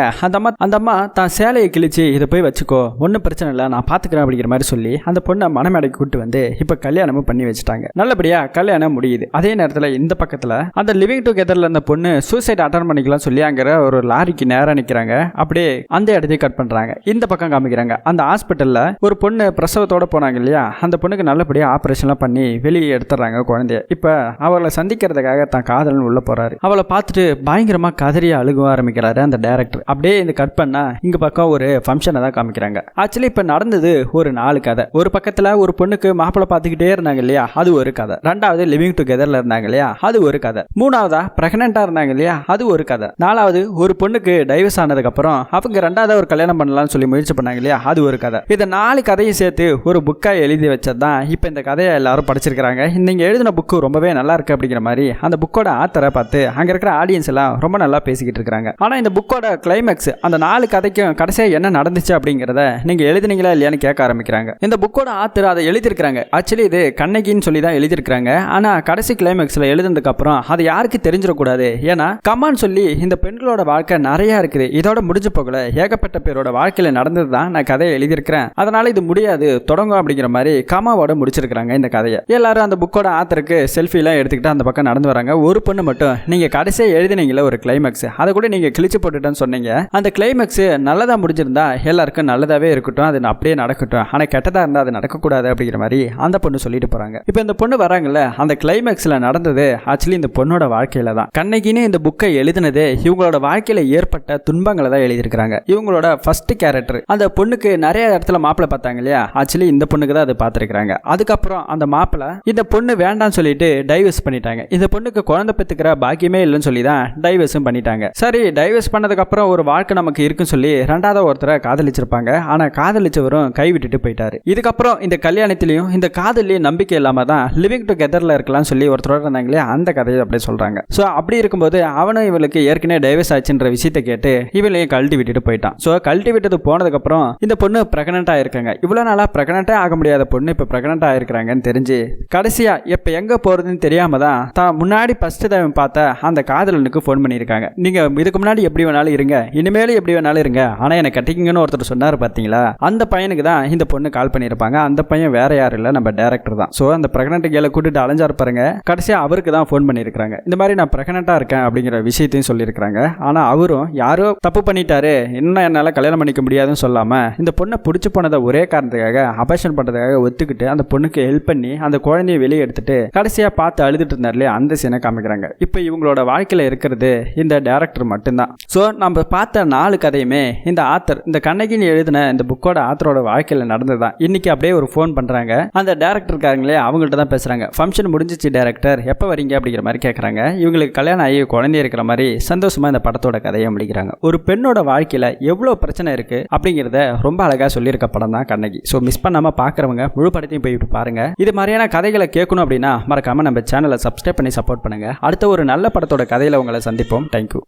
அந்த அம்மா தான் சேலையை கிழிச்சு இதை போய் வச்சுக்கோ, ஒன்றும் பிரச்சனை இல்லை, நான் பார்த்துக்கிறேன் அப்படிங்கிற மாதிரி சொல்லி அந்த பொண்ணை மனமேடைக்கு கூட்டு வந்து இப்போ கல்யாணமும் பண்ணி வச்சுட்டாங்க. நல்லபடியா கல்யாணம் முடியுது. அதே நேரத்தில் இந்த பக்கத்தில் அந்த லிவிங் டுகெதர்ல இருந்த பொண்ணு சூசைட் அட்டன் பண்ணிக்கலாம் சொல்லி அங்கே ஒரு லாரிக்கு நேராக நிற்கிறாங்க. அப்படியே அந்த இடத்தையும் கட் பண்ணுறாங்க. இந்த பக்கம் காமிக்கிறாங்க. அந்த ஹாஸ்பிட்டலில் ஒரு பொண்ணு பிரசவத்தோட போனாங்க இல்லையா, அந்த பொண்ணுக்கு நல்லபடியாக ஆப்ரேஷன்லாம் பண்ணி வெளியே எடுத்துறாங்க குழந்தைய. இப்போ அவளை சந்திக்கிறதுக்காக தான் காதலன் உள்ள போறாரு. அவளை பார்த்துட்டு பயங்கரமா கதறிய அழுக ஆரம்பிக்கிறாரு அந்த டைரக்டர். அப்படியே இந்த கட் பண்ணா இங்க பக்கம் ஒரு ஃபங்க்ஷனை தான் காமிக்கிறாங்க. ஆக்சுவலி இப்ப நடந்தது ஒரு 4 கதை. ஒரு பக்கத்துல ஒரு பொண்ணுக்கு மாப்பிள்ளை பார்த்துக்கிட்டே இருந்தாங்க இல்லையா, அது ஒரு கதை. 2வது லிவிங் டுகெதர்ல இருந்தாங்க இல்லையா, அது ஒரு கதை. 3வதா பிரெக்னென்ட்டா இருந்தாங்க இல்லையா, அது ஒரு கதை. 4வது ஒரு பொண்ணுக்கு பொண்ணுக்கு டைவர்ஸ் ஆனதுக்கு அப்புறம் அவங்க ரெண்டாவது ஒரு கல்யாணம் பண்ணலாம்னு சொல்லி முயற்சி பண்ணாங்க இல்லையா, அது ஒரு கதை. இதை 4 கதையும் சேர்த்து ஒரு புக்கா எழுதி வச்சதுதான் இப்ப இந்த கதையை எல்லாரும் படிச்சிருக்காங்க. நீங்க எழுதின புக்கு ரொம்பவே நல்லா இருக்கு அப்படிங்கிற மாதிரி அந்த புக்கோட ஆத்தரை பார்த்து அங்க இருக்கிற ஆடியன்ஸ் எல்லாம் ரொம்ப நல்லா பேசிக்கிட்டு இருக்காங்க. ஆனா இந்த புக்கோட கிளைமேக்ஸ் அந்த 4 கதைக்கும் கடைசியா என்ன நடந்துச்சு அப்படிங்கறத நீங்க எழுதினீங்களா இல்லையான்னு கேட்க ஆரம்பிக்கிறாங்க. இந்த புக்கோட ஆத்தர் அதை எழுதியிருக்காங்க. ஆக்சுவலி இது கண்ணகின்னு சொல்லி தான் எழுதியிருக்காங்க. ஆனா கடைசி கிளைமேக்ஸ்ல எழுதுனதுக்கு அப்புறம் அது யாருக்கு தெரிஞ்சிடக்கூடாது. ஏன்னா கமான்னு சொல்லி இந்த பெண்களோட வாழ்க்கை நிறைய இருக்குது, இதோட முடிஞ்சு போகல, ஏகப்பட்ட பேரோட வாழ்க்கையில நடந்தது தான் நான் கதையை எழுதியிருக்கிறேன், அதனால இது முடியாது தொடங்கும் அப்படிங்கிற மாதிரி கமாவோட முடிச்சிருக்காங்க இந்த கதையை. எல்லாரும் அந்த புக்கோட ஆத்தருக்கு செல்ஃபி எல்லாம் எடுத்துக்கிட்டு அந்த பக்கம் நடந்து வராங்க. ஒரு பொண்ணு மட்டும் நீங்க கடைசியா எழுதினீங்களா ஒரு கிளைமேக்ஸ், அதை கூட நீங்க கிழிச்சு போட்டுட்டேன்னு சொன்னீங்க, அந்த கிளைமேக்ஸ் நல்லதா முடிஞ்சிருந்தா எல்லாருக்கும் நல்லதாவே இருக்கட்டும், அது அப்படியே நடக்கட்டும், ஆனா கெட்டதா இருந்தா அது நடக்கக்கூடாது அப்படிங்கிற மாதிரி அந்த பொண்ணு சொல்லிட்டு போறாங்க. இப்போ இந்த பொண்ணு வராங்கல்ல, அந்த கிளைமேக்ஸ்ல நடந்தது ஆக்சுவலி இந்த பொண்ணோட வாழ்க்கையில தான். கண்ணகின்னு இந்த புக்கை எழுதினது இவங்களோட வாழ்க்கையில ஏற்பட்ட துன்பங்களை தான் எழுதியிருக்காங்க. இவங்களோட ஃபர்ஸ்ட் கேரக்டர் அந்த பொண்ணுக்கு நிறைய இடத்துல மாப்பிள்ளை பார்த்தாங்க இல்லையா, ஆக்சுவலி இந்த பொண்ணுக்கு தான் அதை பார்த்துருக்காங்க. அதுக்கப்புறம் அந்த மாப்பிள்ளை இந்த பொண்ணு வேண்டாம்னு சொல்லிட்டு டைவர்ஸ் பண்ணிட்டாங்க. இந்த பொண்ணுக்கு குழந்தை பெற்றுக்கிற பாக்கியமே இல்லைன்னு சொல்லி தான் டைவர்ஸும் பண்ணிட்டாங்க. சரி, டைவர்ஸ் பண்ணதுக்கு அப்புறம் ஒரு வாழ்க்கை நமக்கு இருக்குன்னு சொல்லி ரெண்டாவது ஒருத்தரை காதலிச்சிருப்பாங்க. ஆனா காதலிச்சவரும் கைவிட்டுட்டு போயிட்டாரு. இதுக்கப்புறம் இந்த கல்யாணத்திலையும் இந்த காதலையும் நம்பிக்கை இல்லாம தான் லிவிங் டுகெதர்ல இருக்கலாம்னு சொல்லி ஒருத்தரோட இருந்தாங்களே, அந்த கதையை அப்படியே சொல்றாங்க. ஸோ அப்படி இருக்கும்போது அவனும் இவளுக்கு ஏற்கனவே டைவர்ஸ் ஆச்சுன்ற விஷயத்தை கேட்டு இவளையும் கழட்டி விட்டுட்டு போயிட்டான். ஸோ கழட்டி விட்டது போனதுக்கு அப்புறம் இந்த பொண்ணு பிரெக்னென்ட் ஆயிருக்காங்க. இவ்வளவு நாளா பிரெக்னென்ட்டே ஆக முடியாத பொண்ணு இப்ப பிரெக்னென்ட் ஆயிருக்காங்கன்னு தெரிஞ்சு கடைசியா இப்ப எங்க போறதுன்னு தெரியாம தான் முன்னாடி ஃபர்ஸ்ட் டைம் பார்த்த அந்த காதலனுக்கு ஃபோன் பண்ணியிருக்காங்க. நீங்க இதுக்கு முன்னாடி எப்படி வேணாலும் இருங்க, இனிமேலும் எப்படி வேணாலும் இருங்க, ஆனா எனக்கு கட்டிக்கிங்கன்னு ஒருத்தர் சொன்னாரு பாத்தீங்களா, அந்த பையனுக்கு தான் இந்த பொண்ணு கால் பண்ணியிருப்பாங்க. அந்த பையன் வேற யாரும் இல்ல, நம்ம டைரக்டர் தான். ஸோ அந்த பிரெக்னென்ட் கேளை கூட்டிட்டு அலைஞ்சாரு பாருங்க, கடைசியா அவருக்கு தான் ஃபோன் பண்ணியிருக்காங்க. இந்த மாதிரி நான் பிரெக்னென்ட்டா இருக்கேன் அப்படிங்கிற விஷயத்தையும் சொல்லியிருக்காங்க. ஆனா அவரும் யாரோ தப்பு பண்ணிட்டாரு, இன்னும் என்னால கல்யாணம் பண்ணிக்க முடியாதுன்னு சொல்லாம இந்த பொண்ணை பிடிச்சு போனதை ஒரே காரணத்துக்காக அபார்ஷன் பண்றதுக்காக ஒத்துக்கிட்டு அந்த பொண்ணுக்கு ஹெல்ப் பண்ணி அந்த குழந்தைய வெளியே எடுத்துட்டு கடைசியா பார்த்து அழுதுட்டு இருந்தாருலே, அந்த சீனை காமிக்கிறாங்க. இப்போ இவங்களோட வாழ்க்கையில இருக்கிறது இந்த டைரக்டர் மட்டும்தான். ஸோ நம்ம பார்த்த 4 கதையுமே இந்த ஆத்தர், இந்த கண்ணகின்னு எழுதின இந்த புக்கோட ஆத்தரோட வாழ்க்கையில நடந்ததுதான். இன்னைக்கு அப்படியே ஒரு ஃபோன் பண்றாங்க அந்த டைரக்டர் இருக்காங்களே, அவங்கள்ட்ட தான் பேசுறாங்க. ஃபங்க்ஷன் முடிஞ்சிச்சு டைரக்டர், எப்போ வரீங்க அப்படிங்கிற மாதிரி கேட்கறாங்க. இவங்களுக்கு கல்யாணம் ஆகி குழந்தை இருக்கிற மாதிரி சந்தோஷமா இந்த படத்தோட கதையை முடிக்கிறாங்க. ஒரு பெண்ணோட வாழ்க்கையில எவ்வளவு பிரச்சனை இருக்கு அப்படிங்கிறத ரொம்ப அழகா சொல்லியிருக்க படம் தான் கண்ணகி. ஸோ மிஸ் பண்ணாம பாக்குறவங்க முழு படத்தையும் போய் பாருங்க. இது மாதிரியான கதைகளை கேட்கணும் அப்படின்னா மறக்காம நம்ம சேனலை சப்ஸ்கிரைப் பண்ணி சப்போர்ட் பண்ணுங்க. அடுத்த ஒரு நல்ல படத்தோட கதையில உங்களை சந்திப்போம். தேங்க்யூ.